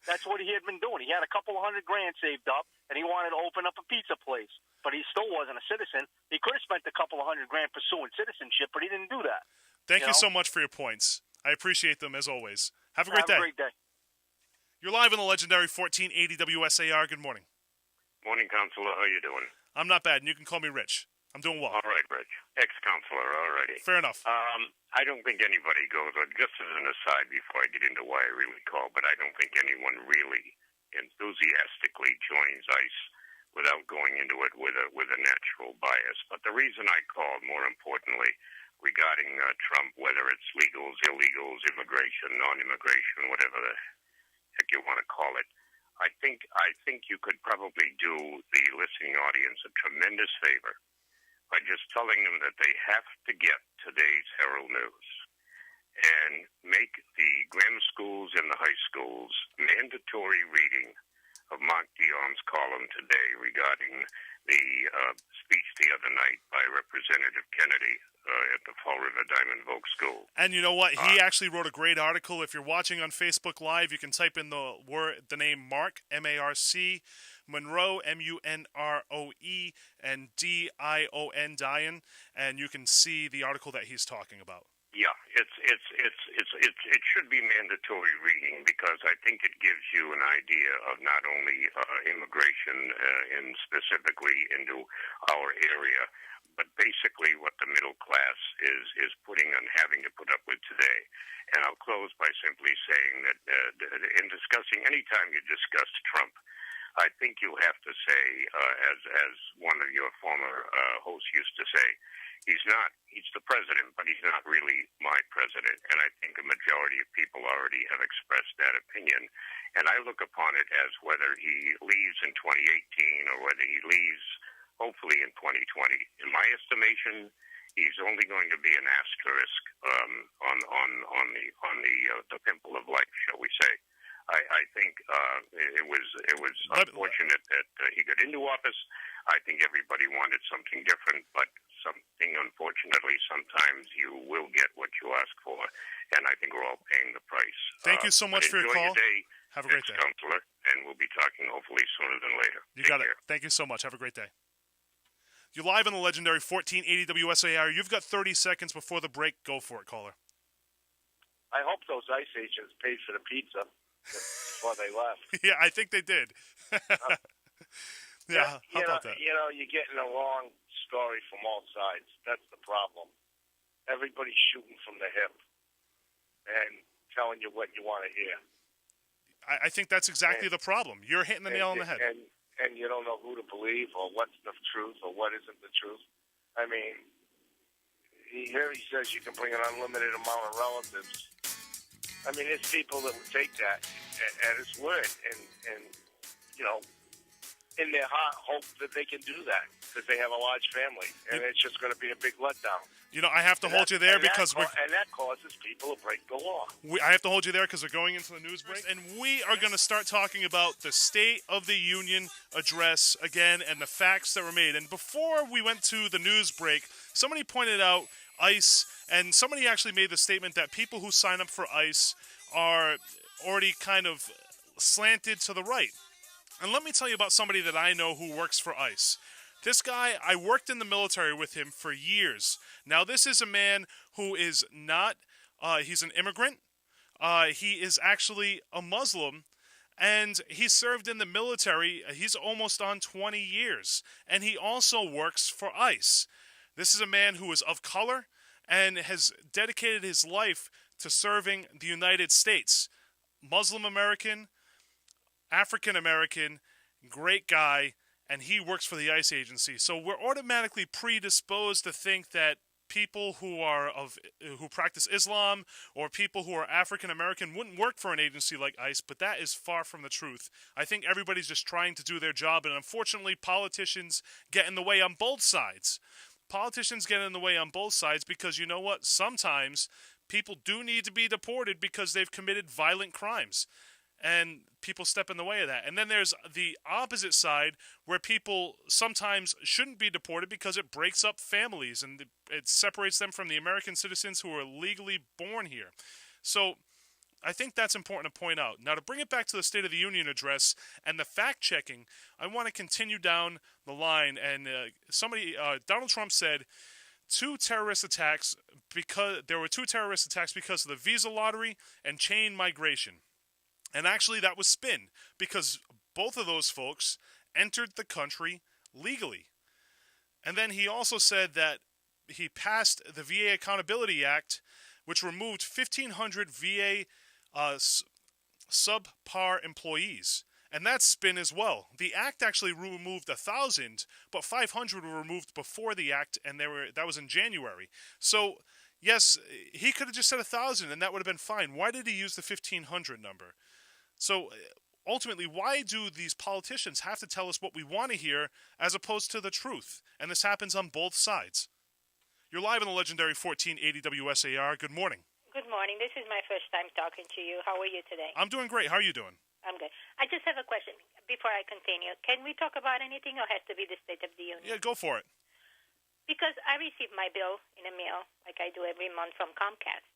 that's what he had been doing. He had a couple of $100,000 saved up, and he wanted to open up a pizza place. But he still wasn't a citizen. He could have spent a couple of $100,000 pursuing citizenship, but he didn't do that. Thank you so much for your points. I appreciate them as always. Have a great day. Have a great day. You're live on the legendary 1480 WSAR. Good morning. Morning, Counselor. How you doing? I'm not bad, and you can call me Rich. I'm doing well. All right, Rich. Ex-counselor, already. Fair enough. I don't think anybody goes, just as an aside before I get into why I really called, but I don't think anyone really enthusiastically joins ICE without going into it with a natural bias. But the reason I called, more importantly, regarding Trump, whether it's legals, illegals, immigration, non-immigration, whatever the heck you want to call it, I think you could probably do the listening audience a tremendous favor by just telling them that they have to get today's Herald News and make the grammar schools and the high schools mandatory reading of Mark Dion's column today regarding the speech the other night by Representative Kennedy at the Fall River Diamond Vogue School. And you know what? He actually wrote a great article. If you're watching on Facebook Live, you can type in the name Mark, M-A-R-C, Monroe, M-U-N-R-O-E, and D-I-O-N, Dion, and you can see the article that he's talking about. Yeah, it should be mandatory reading because I think it gives you an idea of not only immigration and specifically into our area, but basically what the middle class is putting and having to put up with today. And I'll close by simply saying that in discussing, anytime you discuss Trump, I think you have to say, as one of your former hosts used to say, he's the president, but he's not really my president. And I think a majority of people already have expressed that opinion. And I look upon it as whether he leaves in 2018 or whether he leaves hopefully in 2020. In my estimation, he's only going to be an asterisk on the pimple of life, shall we say. I think it was unfortunate that he got into office. I think everybody wanted something different, but unfortunately, sometimes you will get what you ask for, and I think we're all paying the price. Thank you so much for your call. Enjoy your day. Have a great day. Counselor, and we'll be talking hopefully sooner than later. You got it. Thank you so much. Have a great day. You're live on the legendary 1480 WSAR. You've got 30 seconds before the break. Go for it, caller. I hope those ICE agents paid for the pizza before they left. Yeah, I think they did. Yeah, how about that? You're getting a wrong story from all sides. That's the problem. Everybody's shooting from the hip and telling you what you want to hear. I think that's exactly the problem. You're hitting the nail on the head. And you don't know who to believe or what's the truth or what isn't the truth. I mean, here he says you can bring an unlimited amount of relatives. I mean, there's people that would take that at his word and in their heart hope that they can do that because they have a large family, and it's just going to be a big letdown. I have to hold you there because that causes people to break the law. I have to hold you there because we're going into the news break, and we are going to start talking about the State of the Union address again and the facts that were made. And before we went to the news break, somebody pointed out ICE, and somebody actually made the statement that people who sign up for ICE are already kind of slanted to the right. And let me tell you about somebody that I know who works for ICE. This guy, I worked in the military with him for years. Now, this is a man who is not, he's an immigrant. He is actually a Muslim, and he served in the military. He's almost on 20 years, and he also works for ICE. This is a man who is of color and has dedicated his life to serving the United States. Muslim American, African American, great guy, and he works for the ICE agency. So we're automatically predisposed to think that people who practice Islam or people who are African American wouldn't work for an agency like ICE, but that is far from the truth. I think everybody's just trying to do their job, and unfortunately politicians get in the way on both sides. Politicians get in the way on both sides because, you know what, sometimes people do need to be deported because they've committed violent crimes. And people step in the way of that. And then there's the opposite side where people sometimes shouldn't be deported because it breaks up families and it separates them from the American citizens who are legally born here. So I think that's important to point out. Now, to bring it back to the State of the Union address and the fact-checking, I want to continue down the line. And Donald Trump said there were two terrorist attacks because of the visa lottery and chain migration. And actually, that was spin, because both of those folks entered the country legally. And then he also said that he passed the VA Accountability Act, which removed 1,500 VA subpar employees. And that's spin as well. The act actually removed 1,000, but 500 were removed before the act, and that was in January. So, yes, he could have just said 1,000, and that would have been fine. Why did he use the 1,500 number? So, ultimately, why do these politicians have to tell us what we want to hear as opposed to the truth? And this happens on both sides. You're live on the legendary 1480 WSAR. Good morning. Good morning. This is my first time talking to you. How are you today? I'm doing great. How are you doing? I'm good. I just have a question before I continue. Can we talk about anything or has to be the State of the Union? Yeah, go for it. Because I received my bill in the mail, like I do every month from Comcast.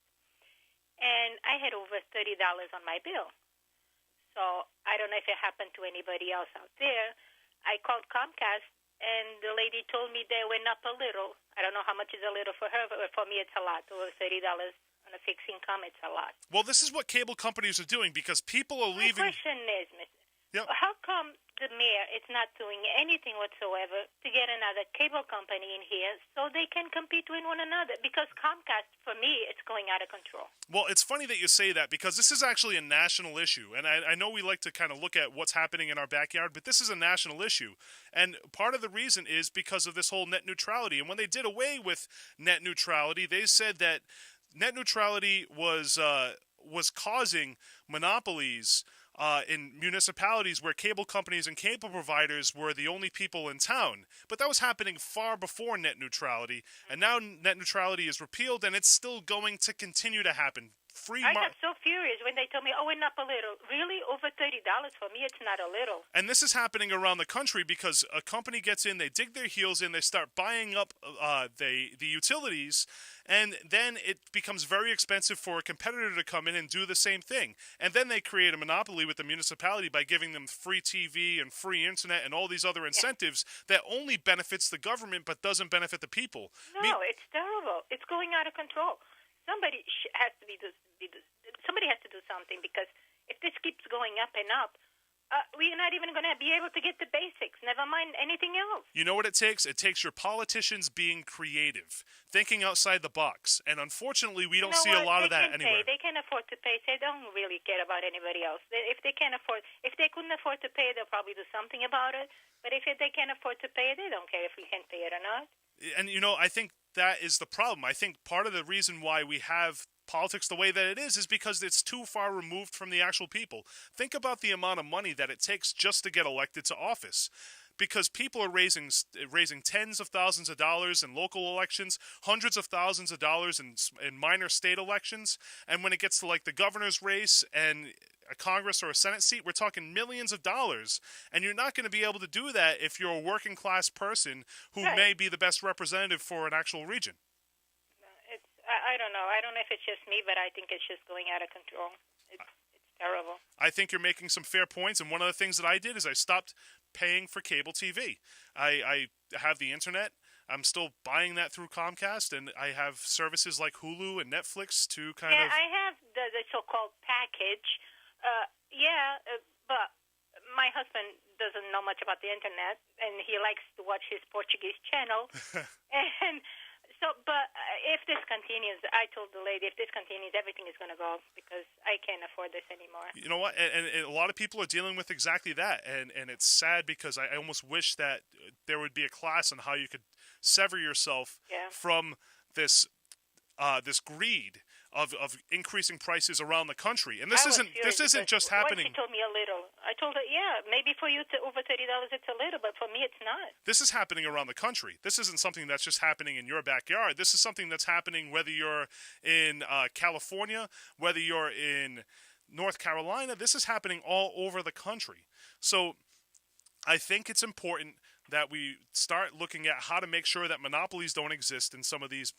And I had over $30 on my bill. So I don't know if it happened to anybody else out there. I called Comcast, and the lady told me they went up a little. I don't know how much is a little for her, but for me it's a lot. Over $30 on a fixed income, it's a lot. Well, this is what cable companies are doing because people are leaving. My question is, how come the mayor is not doing anything whatsoever to get another cable company in here so they can compete with one another? Because Comcast, for me, it's going out of control. Well, it's funny that you say that because this is actually a national issue. And I know we like to kind of look at what's happening in our backyard, but this is a national issue. And part of the reason is because of this whole net neutrality. And when they did away with net neutrality, they said that net neutrality was causing monopolies in municipalities where cable companies and cable providers were the only people in town. But that was happening far before net neutrality, and now net neutrality is repealed, and it's still going to continue to happen. I got so furious when they told me, went up a little. Really? Over $30 for me, it's not a little. And this is happening around the country because a company gets in, they dig their heels in, they start buying up the utilities, and then it becomes very expensive for a competitor to come in and do the same thing. And then they create a monopoly with the municipality by giving them free TV and free internet and all these other incentives that only benefits the government but doesn't benefit the people. No, it's terrible. It's going out of control. Somebody has to do something, because if this keeps going up and up, we're not even going to be able to get the basics, never mind anything else. You know what it takes? It takes your politicians being creative, thinking outside the box. And unfortunately, we don't see a lot of that anywhere. They can afford to pay. They don't really care about anybody else. If they couldn't afford to pay, they'll probably do something about it. But if they can't afford to pay, they don't care if we can pay it or not. And, I think that is the problem. I think part of the reason why we have politics the way that it is because it's too far removed from the actual people. Think about the amount of money that it takes just to get elected to office. Because people are raising tens of thousands of dollars in local elections, hundreds of thousands of dollars in minor state elections, and when it gets to like the governor's race and a Congress or a Senate seat, we're talking millions of dollars. And you're not going to be able to do that if you're a working class person who may be the best representative for an actual region. I don't know. I don't know if it's just me, but I think it's just going out of control. It's terrible. I think you're making some fair points, and one of the things that I did is I stopped paying for cable TV. I have the internet. I'm still buying that through Comcast, and I have services like Hulu and Netflix to kind of... Yeah, I have the so-called package. But my husband doesn't know much about the internet, and he likes to watch his Portuguese channel. And so, but if this continues, I told the lady, if this continues, everything is going to go because I can't afford this anymore. You know what? And a lot of people are dealing with exactly that, and it's sad because I almost wish that there would be a class on how you could sever yourself from this this greed of increasing prices around the country. And this isn't just happening. She told me a little. I told her, maybe for you to over $30 it's a little, but for me it's not. This is happening around the country. This isn't something that's just happening in your backyard. This is something that's happening whether you're in California, whether you're in North Carolina. This is happening all over the country. So I think it's important that we start looking at how to make sure that monopolies don't exist in some of these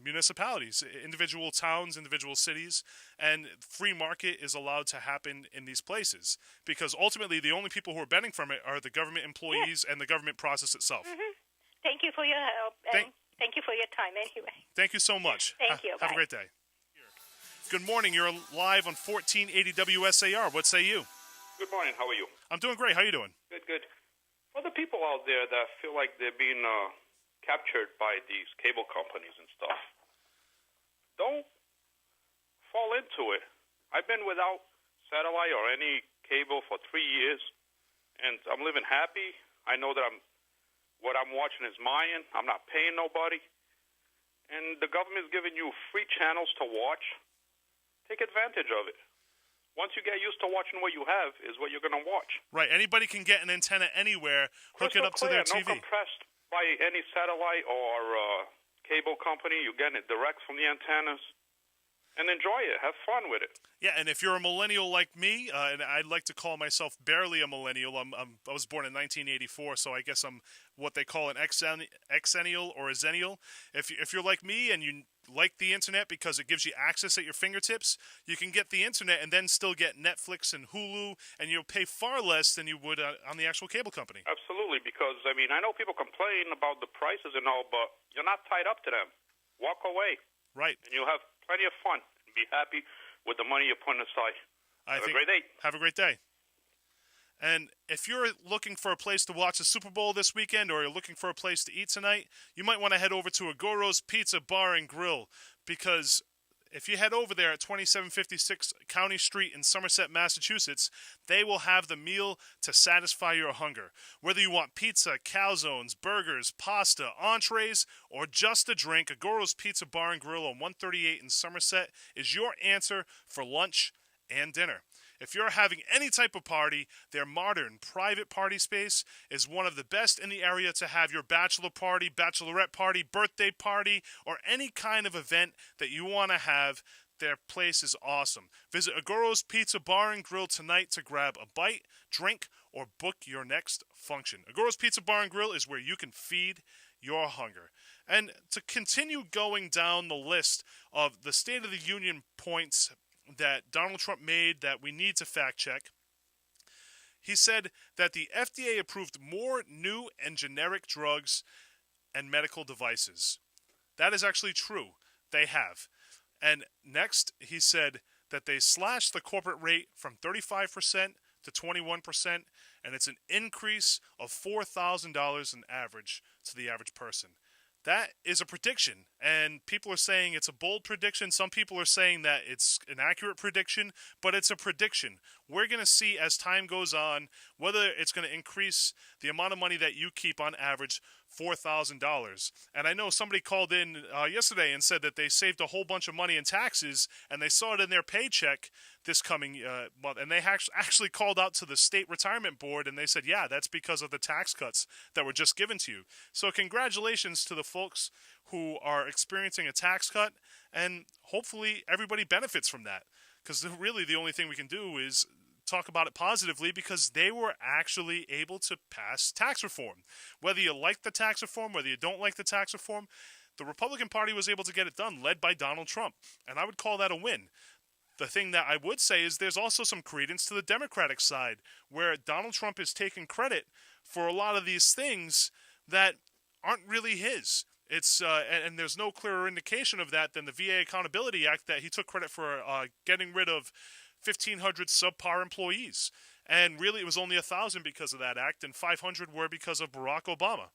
municipalities, individual towns, individual cities, and free market is allowed to happen in these places. Because ultimately, the only people who are benefiting from it are the government employees and the government process itself. Mm-hmm. Thank you for your help, and thank you for your time anyway. Thank you so much. Thank you. Have a great day. Good morning. You're live on 1480 WSAR. What say you? Good morning. How are you? I'm doing great. How are you doing? Good. For the people out there that feel like they're being captured by these cable companies and stuff, don't fall into it. I've been without satellite or any cable for 3 years, and I'm living happy. I know that what I'm watching is mine. I'm not paying nobody. And the government's giving you free channels to watch. Take advantage of it. Once you get used to watching what you have, is what you're going to watch. Right. Anybody can get an antenna anywhere, hook it up to their TV. No compressed by any satellite or cable company. You're getting it direct from the antennas. And enjoy it. Have fun with it. Yeah, and if you're a millennial like me, and I'd like to call myself barely a millennial, I was born in 1984, so I guess I'm what they call an exennial or a zennial. If you're like me and you like the internet because it gives you access at your fingertips, you can get the internet and then still get Netflix and Hulu, and you'll pay far less than you would on the actual cable company. Absolutely, because, I know people complain about the prices and all, but you're not tied up to them. Walk away. Right. And you'll have plenty of fun and be happy with the money you're putting aside. Have a great day. Have a great day. And if you're looking for a place to watch the Super Bowl this weekend or you're looking for a place to eat tonight, you might want to head over to Agoro's Pizza Bar and Grill, because if you head over there at 2756 County Street in Somerset, Massachusetts, they will have the meal to satisfy your hunger. Whether you want pizza, calzones, burgers, pasta, entrees, or just a drink, Agoro's Pizza Bar and Grill on 138 in Somerset is your answer for lunch and dinner. If you're having any type of party, their modern private party space is one of the best in the area to have your bachelor party, bachelorette party, birthday party, or any kind of event that you want to have. Their place is awesome. Visit Agoro's Pizza Bar and Grill tonight to grab a bite, drink, or book your next function. Agoro's Pizza Bar and Grill is where you can feed your hunger. And to continue going down the list of the State of the Union points that Donald Trump made that we need to fact check, he said that the FDA approved more new and generic drugs and medical devices. That is actually true. They have. And next, he said that they slashed the corporate rate from 35% to 21%, and it's an increase of $4,000 in average to the average person. That is a prediction, and people are saying it's a bold prediction. Some people are saying that it's an accurate prediction, but it's a prediction. We're going to see as time goes on whether it's going to increase the amount of money that you keep on average, $4,000. And I know somebody called in yesterday and said that they saved a whole bunch of money in taxes, and they saw it in their paycheck this coming month. And they actually called out to the state retirement board, and they said, yeah, that's because of the tax cuts that were just given to you. So congratulations to the folks who are experiencing a tax cut, and hopefully everybody benefits from that. Because really the only thing we can do is talk about it positively, because they were actually able to pass tax reform. Whether you like the tax reform, whether you don't like the tax reform, the Republican Party was able to get it done, led by Donald Trump. And I would call that a win. the thing that I would say is there's also some credence to the Democratic side, where Donald Trump is taking credit for a lot of these things that aren't really his. It's and there's no clearer indication of that than the VA Accountability Act, that he took credit for getting rid of 1,500 subpar employees. And really, it was only 1,000 because of that act, and 500 were because of Barack Obama.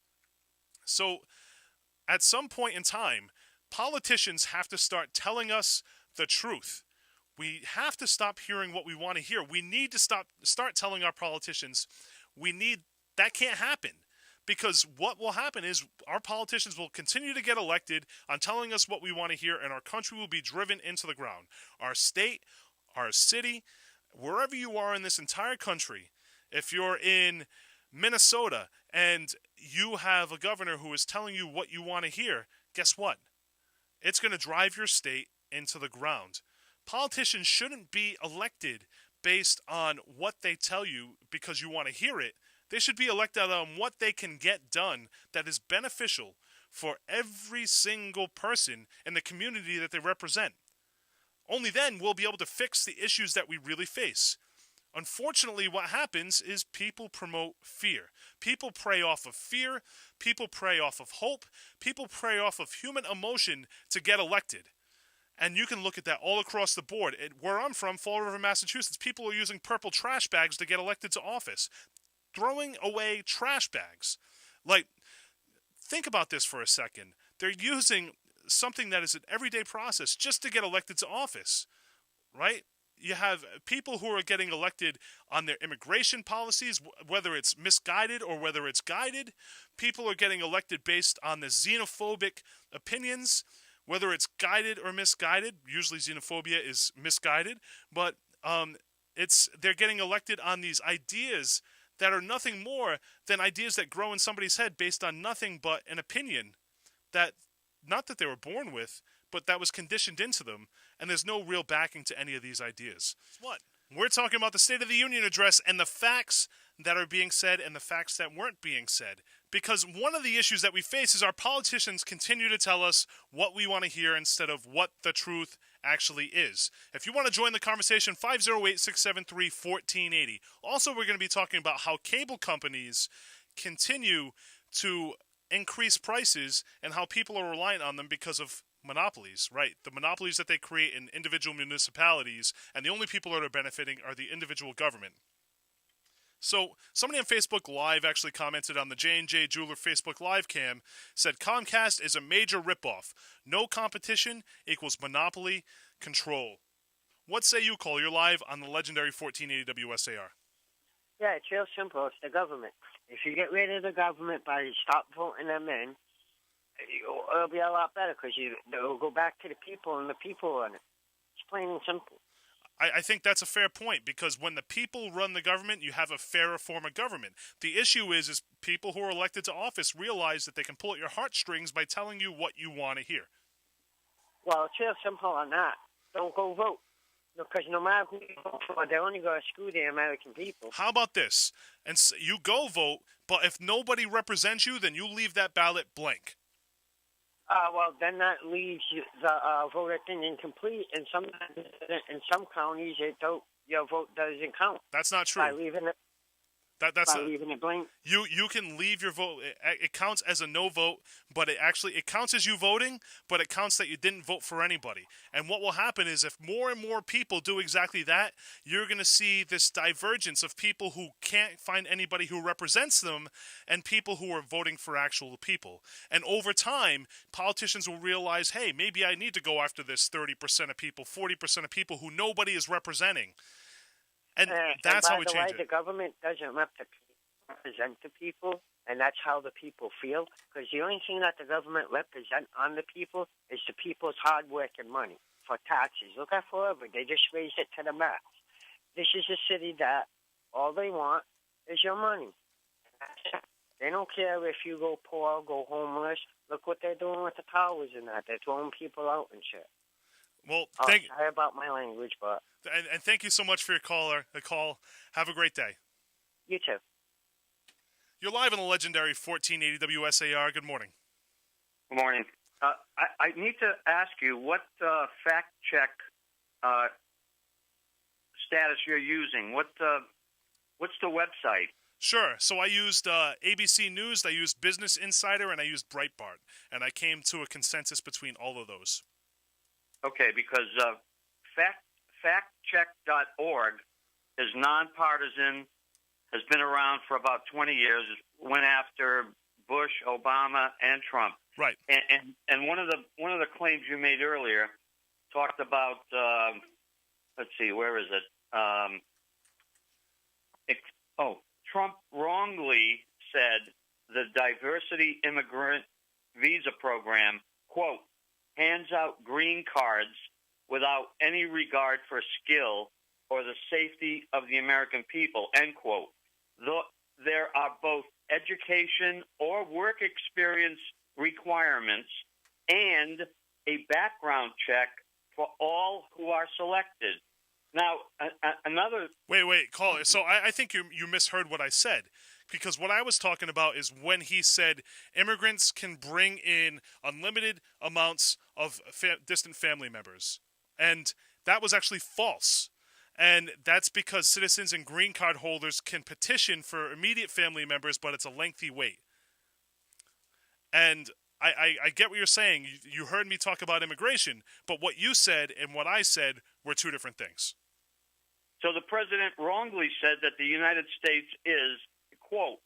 So, at some point in time, politicians have to start telling us the truth. We have to stop hearing what we want to hear. We need to start telling our politicians, that can't happen. Because what will happen is our politicians will continue to get elected on telling us what we want to hear, and our country will be driven into the ground. Our state, our city, wherever you are in this entire country, if you're in Minnesota and you have a governor who is telling you what you want to hear, guess what? It's going to drive your state into the ground. Politicians shouldn't be elected based on what they tell you because you want to hear it. They should be elected on what they can get done that is beneficial for every single person in the community that they represent. Only then we'll be able to fix the issues that we really face. Unfortunately, what happens is people promote fear. People prey off of fear. People prey off of hope. People prey off of human emotion to get elected. And you can look at that all across the board. Where I'm from, Fall River, Massachusetts, people are using purple trash bags to get elected to office. Throwing away trash bags. Like, think about this for a second. They're using something that is an everyday process just to get elected to office, right? You have people who are getting elected on their immigration policies, whether it's misguided or whether it's guided. People are getting elected based on the xenophobic opinions, whether it's guided or misguided. Usually xenophobia is misguided, but they're getting elected on these ideas that are nothing more than ideas that grow in somebody's head based on nothing but an opinion that, not that they were born with, but that was conditioned into them, and there's no real backing to any of these ideas. What? We're talking about the State of the Union address and the facts that are being said and the facts that weren't being said. Because one of the issues that we face is our politicians continue to tell us what we want to hear instead of what the truth actually is. If you want to join the conversation, 508-673-1480. Also, we're going to be talking about how cable companies continue to increase prices and how people are reliant on them because of monopolies, right? The monopolies that they create in individual municipalities, and the only people that are benefiting are the individual government. So, somebody on Facebook Live actually commented on the J&J Jeweler Facebook Live cam, said Comcast is a major ripoff. No competition equals monopoly control. What say you, Cole? You're live on the legendary 1480 WSAR. Yeah, it's real simple. It's the government. If you get rid of the government by stop voting them in, it'll be a lot better because it'll go back to the people and the people run it. It's plain and simple. I think that's a fair point, because when the people run the government, you have a fairer form of government. The issue is people who are elected to office realize that they can pull at your heartstrings by telling you what you want to hear. Well, it's real simple on that. Don't go vote. Because no matter who you vote for, they're only going to screw the American people. How about this? And so you go vote, but if nobody represents you, then you leave that ballot blank. Well, then that leaves the voter thing incomplete. In some counties, your vote doesn't count. That's not true. By leaving it. Leaving it blank. You can leave your vote. It counts as a no vote, but it counts as you voting, but it counts that you didn't vote for anybody. And what will happen is if more and more people do exactly that, you're going to see this divergence of people who can't find anybody who represents them and people who are voting for actual people. And over time, politicians will realize, hey, maybe I need to go after this 30% of people, 40% of people who nobody is representing. And that's how we change it. The government doesn't represent the people, and that's how the people feel. Because the only thing that the government represents on the people is the people's hard work and money for taxes. Look at Forever. They just raised it to the max. This is a city that all they want is your money. They don't care if you go poor, go homeless. Look what they're doing with the towers and that. They're throwing people out and shit. Well, sorry about my language, but... And thank you so much for your call. Have a great day. You too. You're live on the legendary 1480 WSAR. Good morning. Good morning. I need to ask you, what fact check status you're using? What's the website? Sure. So I used ABC News, I used Business Insider, and I used Breitbart, and I came to a consensus between all of those. Okay, because factcheck.org is nonpartisan, has been around for about 20 years, went after Bush, Obama, and Trump. Right. And one of the claims you made earlier talked about, let's see, where is it? Trump wrongly said the diversity immigrant visa program, quote, hands out green cards without any regard for skill or the safety of the American people, end quote. There are both education or work experience requirements and a background check for all who are selected. Now, another... Wait, caller. So I think you misheard what I said, because what I was talking about is when he said immigrants can bring in unlimited amounts of distant family members. And that was actually false. And that's because citizens and green card holders can petition for immediate family members, but it's a lengthy wait. And I get what you're saying. You heard me talk about immigration, but what you said and what I said were two different things. So the president wrongly said that the United States is, quote,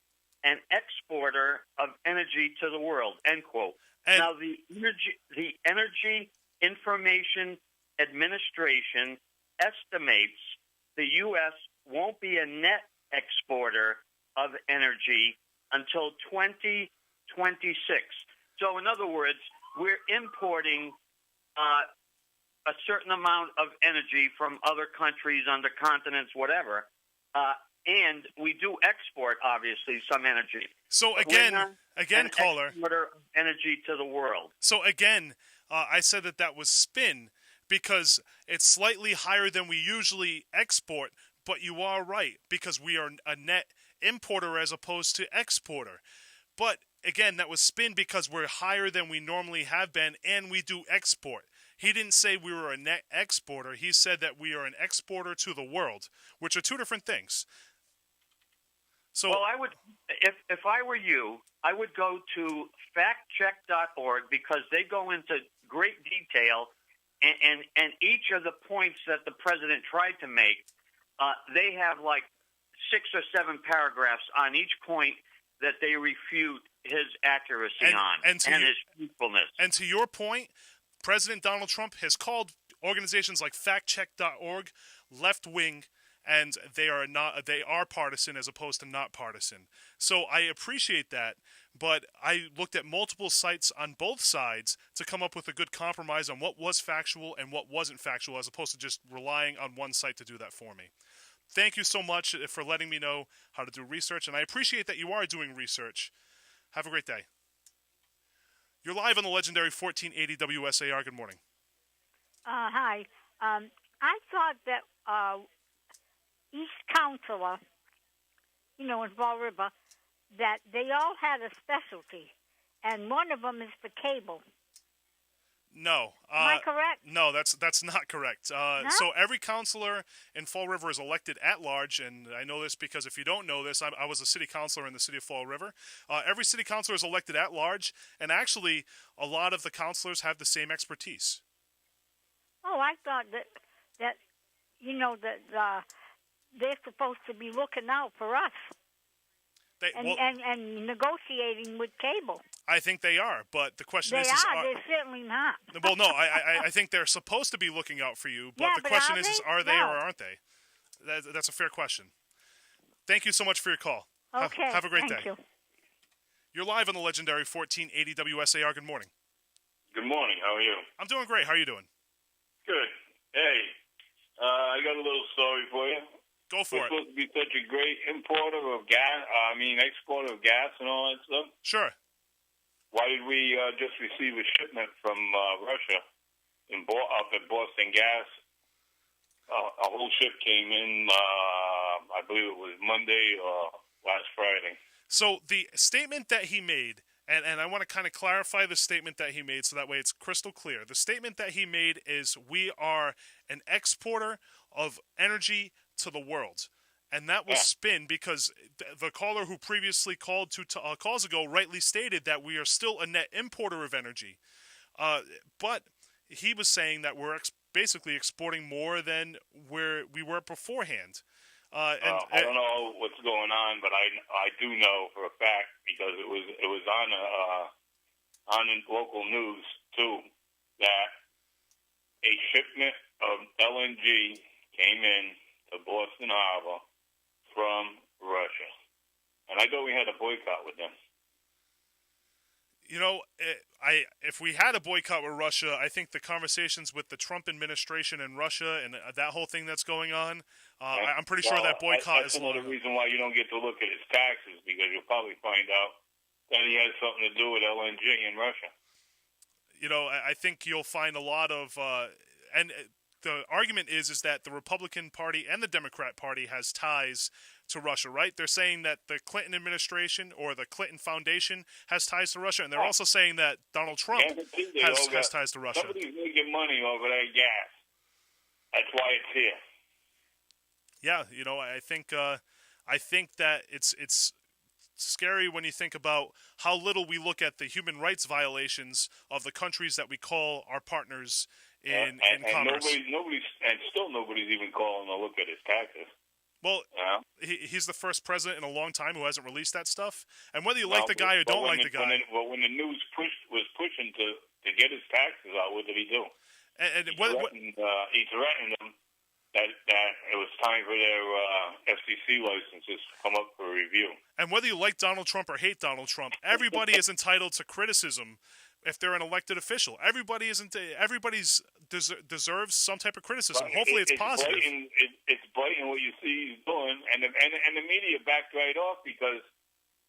an exporter of energy to the world, end quote. And now, the Energy Information Administration estimates the U.S. won't be a net exporter of energy until 2026. So, in other words, we're importing a certain amount of energy from other countries, under continents, whatever, and we do export, obviously, some energy. So again, caller, exporter of energy to the world. So again, I said that was spin because it's slightly higher than we usually export, but you are right because we are a net importer as opposed to exporter. But again, that was spin because we're higher than we normally have been, and we do export. He didn't say we were a net exporter. He said that we are an exporter to the world, which are two different things. So, well, I would, if I were you, I would go to factcheck.org because they go into great detail, and each of the points that the president tried to make, they have like 6 or 7 paragraphs on each point that they refute his accuracy and his truthfulness. And to your point, President Donald Trump has called organizations like factcheck.org left-wing, and they are partisan as opposed to not partisan. So I appreciate that, but I looked at multiple sites on both sides to come up with a good compromise on what was factual and what wasn't factual, as opposed to just relying on one site to do that for me. Thank you so much for letting me know how to do research, and I appreciate that you are doing research. Have a great day. You're live on the legendary 1480 WSAR. Good morning. Hi. I thought that each counselor, in Fall River, that they all had a specialty, and one of them is the cable. No. Am I correct? No, that's not correct. No? So every counselor in Fall River is elected at large, and I know this because if you don't know this, I was a city councilor in the city of Fall River. Every city councilor is elected at large, and actually a lot of the counselors have the same expertise. Oh, I thought that they're supposed to be looking out for us and negotiating with cable. I think they are, but the question is... They're certainly not. Well, no, I think they're supposed to be looking out for you, but the question is are they or aren't they? That's a fair question. Thank you so much for your call. Okay. Have a great day. Thank you. You're live on the legendary 1480 WSAR. Good morning. Good morning. How are you? I'm doing great. How are you doing? Good. Hey, I got a little story for you. Go for it. We're supposed to be such a great exporter of gas and all that stuff. Sure. Why did we just receive a shipment from Russia up at Boston Gas? A whole ship came in, I believe it was Monday or last Friday. So the statement that he made, and I want to kind of clarify the statement that he made so that way it's crystal clear. The statement that he made is we are an exporter of energy to the world. And that was spin because the caller who previously called 2 calls ago rightly stated that we are still a net importer of energy. But he was saying that we're basically exporting more than where we were beforehand. I don't know what's going on, but I do know for a fact because it was on the local news too that a shipment of LNG came in to Boston Harbor from Russia, and I thought we had a boycott with them. You know, if we had a boycott with Russia, I think the conversations with the Trump administration and Russia and that whole thing that's going on, I'm pretty sure that boycott is another reason why you don't get to look at his taxes, because you'll probably find out that he has something to do with LNG in Russia. You know, I think you'll find a lot of, and the argument is that the Republican Party and the Democrat Party has ties to Russia, right? They're saying that the Clinton administration or the Clinton Foundation has ties to Russia, and they're also saying that Donald Trump has ties to Russia. Somebody's making money over that gas. That's why it's here. Yeah, you know, I think that it's scary when you think about how little we look at the human rights violations of the countries that we call our partners in commerce. Nobody's even calling to look at his taxes. Well, he's the first president in a long time who hasn't released that stuff. And whether you like the guy or don't like the guy, when the news was pushing to get his taxes out, what did he do? He threatened them that it was time for their FCC licenses to come up for review. And whether you like Donald Trump or hate Donald Trump, everybody is entitled to criticism if they're an elected official. Everybody deserves some type of criticism. Hopefully it's positive. It's blatant what you see he's doing, and the media backed right off because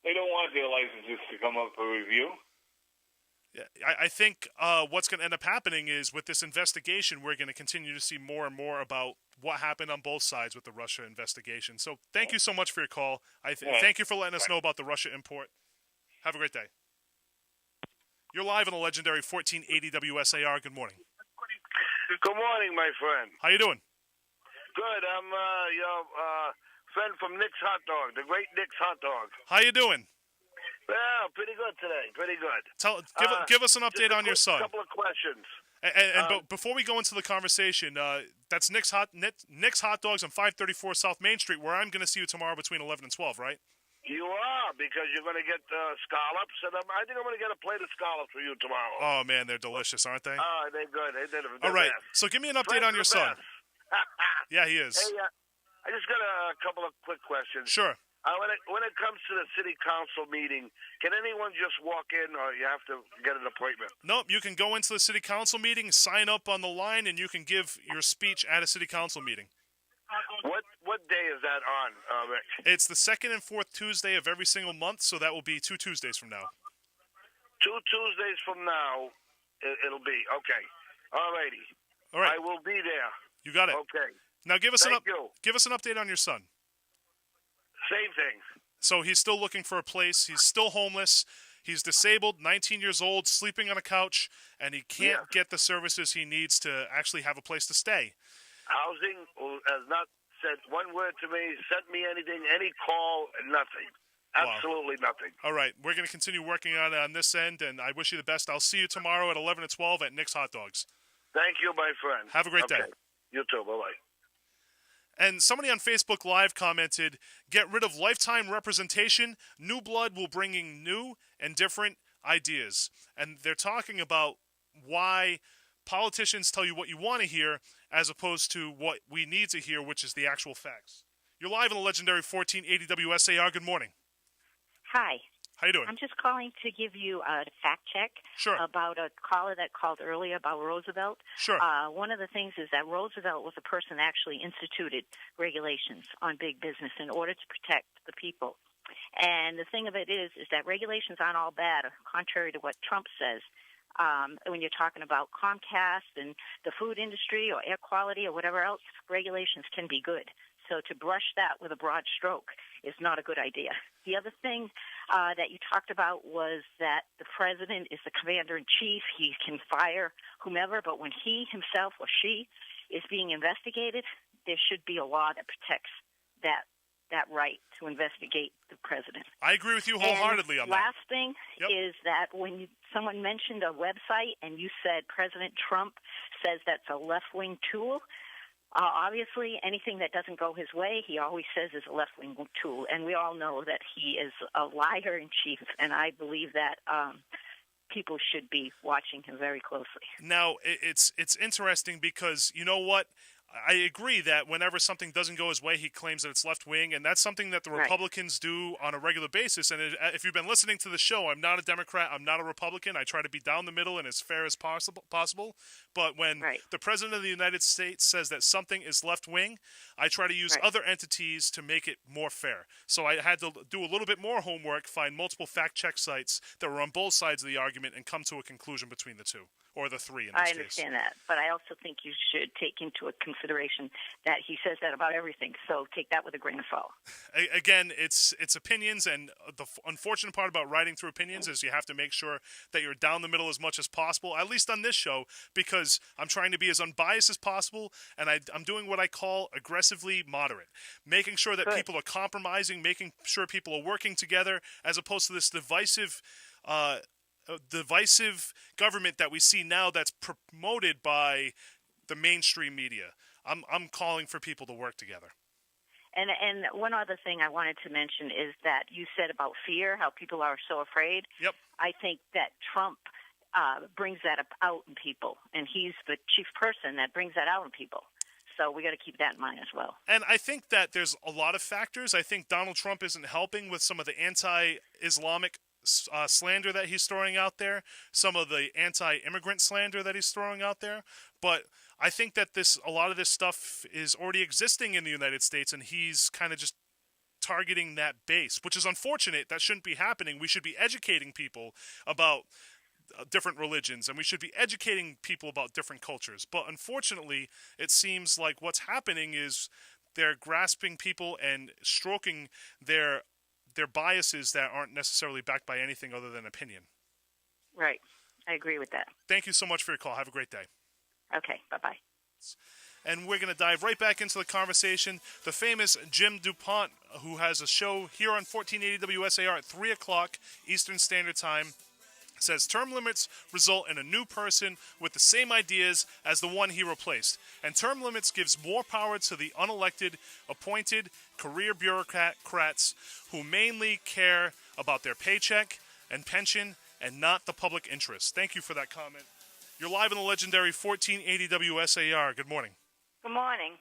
they don't want their licenses to come up for review. Yeah, I think what's going to end up happening is with this investigation, we're going to continue to see more and more about what happened on both sides with the Russia investigation. So thank you so much for your call. Thank you for letting us know about the Russia import. Have a great day. You're live on the legendary 1480 WSAR. Good morning. Good morning, my friend. How you doing? Good. I'm your friend from Nick's Hot Dog, the great Nick's Hot Dog. How you doing? Yeah, pretty good today. Pretty good. Give us an update on your son. A couple of questions. And before we go into the conversation, that's Nick's Hot Dogs on 534 South Main Street, where I'm going to see you tomorrow between 11 and 12, right? You are, because you're going to get scallops, and I think I'm going to get a plate of scallops for you tomorrow. Oh, man, they're delicious, aren't they? Oh, they're good. They're all right, best. So give me an update on your son. Yeah, he is. Hey, I just got a couple of quick questions. Sure. When it comes to the city council meeting, can anyone just walk in, or you have to get an appointment? Nope, you can go into the city council meeting, sign up on the line, and you can give your speech at a city council meeting. What day is that on, Rick? It's the second and fourth Tuesday of every single month, so that will be 2 Tuesdays from now. 2 Tuesdays from now, it'll be. Okay. All righty. All right. I will be there. You got it. Okay. Now give us Thank an update on your son. Same thing. So he's still looking for a place. He's still homeless. He's disabled, 19 years old, sleeping on a couch, and he can't get the services he needs to actually have a place to stay. Housing has not said one word to me, sent me anything, any call, nothing. Absolutely nothing. All right. We're going to continue working on this end, and I wish you the best. I'll see you tomorrow at 11 and 12 at Nick's Hot Dogs. Thank you, my friend. Have a great day. You too. Bye-bye. And somebody on Facebook Live commented, get rid of lifetime representation. New blood will bring in new and different ideas. And they're talking about why politicians tell you what you want to hear as opposed to what we need to hear, which is the actual facts. You're live on the legendary 1480 WSAR. Good morning. Hi. How you doing? I'm just calling to give you a fact check about a caller that called earlier about Roosevelt. Sure. One of the things is that Roosevelt was a person that actually instituted regulations on big business in order to protect the people. And the thing of it is that regulations aren't all bad, contrary to what Trump says. When you're talking about Comcast and the food industry or air quality or whatever else, regulations can be good. So to brush that with a broad stroke is not a good idea. The other thing that you talked about was that the president is the commander-in-chief. He can fire whomever, but when he himself or she is being investigated, there should be a law that protects that right to investigate the president. I agree with you wholeheartedly on that. Last thing is that when someone mentioned a website and you said President Trump says that's a left-wing tool, obviously anything that doesn't go his way, he always says is a left-wing tool. And we all know that he is a liar in chief, and I believe that people should be watching him very closely. Now, it's interesting because, you know what? I agree that whenever something doesn't go his way, he claims that it's left-wing, and that's something that the Republicans do on a regular basis. And if you've been listening to the show, I'm not a Democrat, I'm not a Republican. I try to be down the middle and as fair as possible. But when the President of the United States says that something is left-wing, I try to use other entities to make it more fair. So I had to do a little bit more homework, find multiple fact-check sites that were on both sides of the argument, and come to a conclusion between the two. Or the three in this case. I understand that, but I also think you should take into consideration that he says that about everything. So take that with a grain of salt. Again, it's opinions, and the unfortunate part about writing through opinions is you have to make sure that you're down the middle as much as possible, at least on this show, because I'm trying to be as unbiased as possible, and I'm doing what I call aggressively moderate, making sure that people are compromising, making sure people are working together, as opposed to this divisive government that we see now that's promoted by the mainstream media. I'm calling for people to work together. And one other thing I wanted to mention is that you said about fear, how people are so afraid. Yep. I think that Trump brings that out in people, and he's the chief person that brings that out in people. So we got to keep that in mind as well. And I think that there's a lot of factors. I think Donald Trump isn't helping with some of the anti-Islamic slander that he's throwing out there, some of the anti-immigrant slander that he's throwing out there. But I think that a lot of this stuff is already existing in the United States, and he's kind of just targeting that base, which is unfortunate. That shouldn't be happening. We should be educating people about different religions, and we should be educating people about different cultures. But unfortunately, it seems like what's happening is they're grasping people and stroking their biases that aren't necessarily backed by anything other than opinion. Right. I agree with that. Thank you so much for your call. Have a great day. Okay. Bye-bye. And we're going to dive right back into the conversation. The famous Jim DuPont, who has a show here on 1480 WSAR at 3 o'clock Eastern Standard Time, says term limits result in a new person with the same ideas as the one he replaced. And term limits gives more power to the unelected, appointed career bureaucrats who mainly care about their paycheck and pension and not the public interest. Thank you for that comment. You're live on the legendary 1480 WSAR. Good morning. Good morning.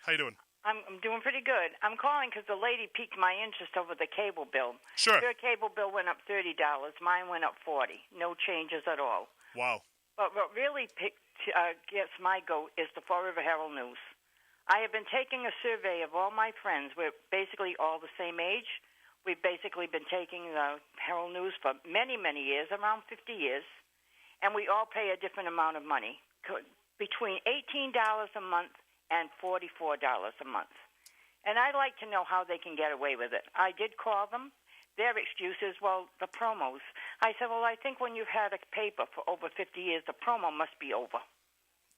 How you doing? I'm doing pretty good. I'm calling because the lady piqued my interest over the cable bill. Sure. Her cable bill went up $30. Mine went up $40. No changes at all. Wow. But what really gets my goat is the Fall River Herald News. I have been taking a survey of all my friends. We're basically all the same age. We've basically been taking the Herald News for many, many years, around 50 years, and we all pay a different amount of money, between $18 a month and $44 a month. And I'd like to know how they can get away with it. I did call them. Their excuse is, well, the promos. I said, well, I think when you've had a paper for over 50 years, the promo must be over.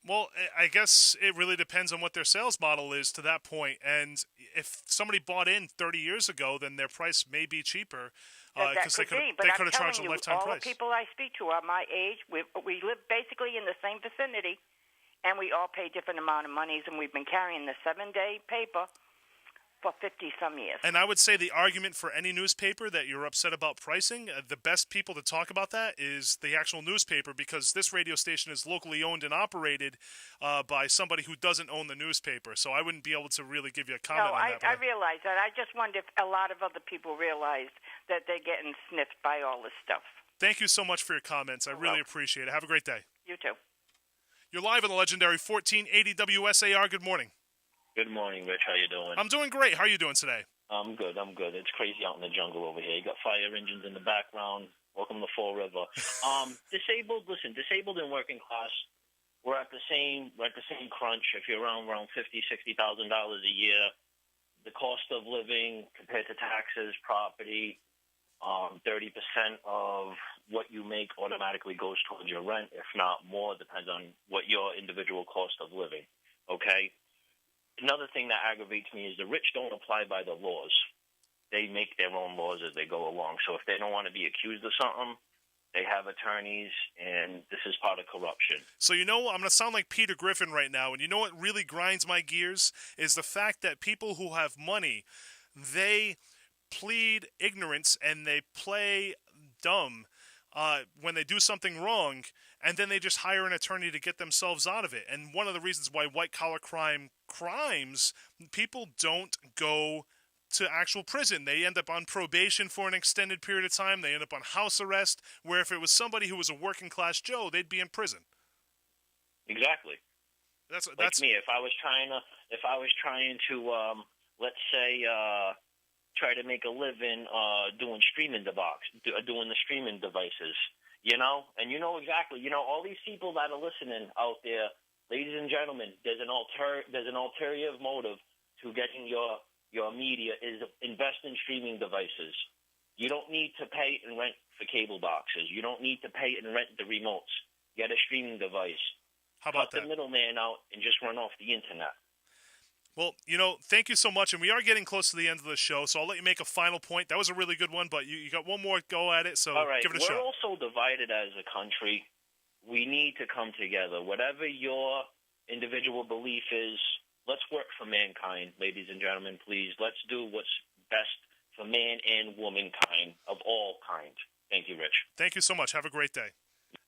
Well, I guess it really depends on what their sales model is to that point. And if somebody bought in 30 years ago, then their price may be cheaper because they could have charged a lifetime price. All the people I speak to are my age. We live basically in the same vicinity, and we all pay different amount of monies, and we've been carrying the 7-day paper for 50-some years. And I would say the argument for any newspaper that you're upset about pricing, the best people to talk about that is the actual newspaper, because this radio station is locally owned and operated by somebody who doesn't own the newspaper. So I wouldn't be able to really give you a comment on that. I realize that. I just wonder if a lot of other people realize that they're getting sniffed by all this stuff. Thank you so much for your comments. I really appreciate it. Have a great day. You too. You're live on the legendary 1480 WSAR. Good morning. Good morning, Rich. How you doing? I'm doing great. How are you doing today? I'm good. It's crazy out in the jungle over here. You got fire engines in the background. Welcome to Fall River. Disabled and working class. We're at the same crunch. If you're around $50,000, $60,000 a year, the cost of living compared to taxes, property, 30% of what you make automatically goes towards your rent, if not more, depends on what your individual cost of living. Okay. another thing that aggravates me is the rich don't apply by the laws. They make their own laws as they go along. So if they don't want to be accused of something, they have attorneys, and this is part of corruption. So I'm going to sound like Peter Griffin right now, and you know what really grinds my gears is the fact that people who have money, they plead ignorance and they play dumb when they do something wrong, and then they just hire an attorney to get themselves out of it. And one of the reasons why white-collar crimes, people don't go to actual prison. They end up on probation for an extended period of time. They end up on house arrest, where if it was somebody who was a working-class Joe, they'd be in prison. Exactly. That's me. If I was trying to, let's say, try to make a living doing doing the streaming devices, and exactly, all these people that are listening out there, ladies and gentlemen, there's an ulterior motive to getting your media is invest in streaming devices. You don't need to pay and rent for cable boxes. You don't need to pay and rent the remotes. Get a streaming device. How about Cut the middleman out and just run off the internet. Well, thank you so much, and we are getting close to the end of the show, so I'll let you make a final point. That was a really good one, but you got one more go at it, so all right. Give it a shot. We're also divided as a country. We need to come together. Whatever your individual belief is, let's work for mankind, ladies and gentlemen, please. Let's do what's best for man and womankind of all kinds. Thank you, Rich. Thank you so much. Have a great day.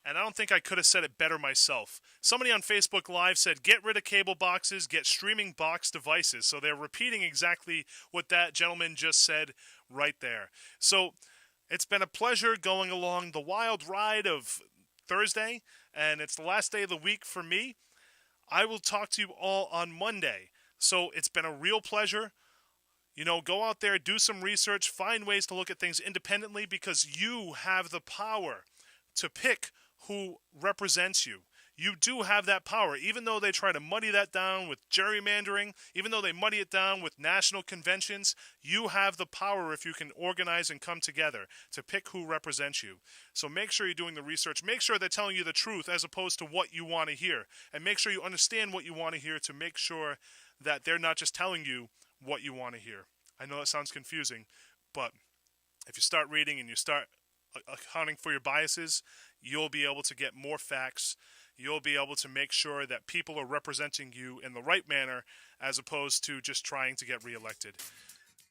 And I don't think I could have said it better myself. Somebody on Facebook Live said, get rid of cable boxes, get streaming box devices. So they're repeating exactly what that gentleman just said right there. So it's been a pleasure going along the wild ride of Thursday, and it's the last day of the week for me. I will talk to you all on Monday. So it's been a real pleasure. Go out there, do some research, find ways to look at things independently, because you have the power to pick who represents you. You do have that power, even though they try to muddy that down with gerrymandering, even though they muddy it down with national conventions, you have the power if you can organize and come together to pick who represents you. So make sure you're doing the research. Make sure they're telling you the truth as opposed to what you want to hear. And make sure you understand what you want to hear to make sure that they're not just telling you what you want to hear. I know that sounds confusing, but if you start reading and you start accounting for your biases, you'll be able to get more facts. You'll be able to make sure that people are representing you in the right manner as opposed to just trying to get reelected.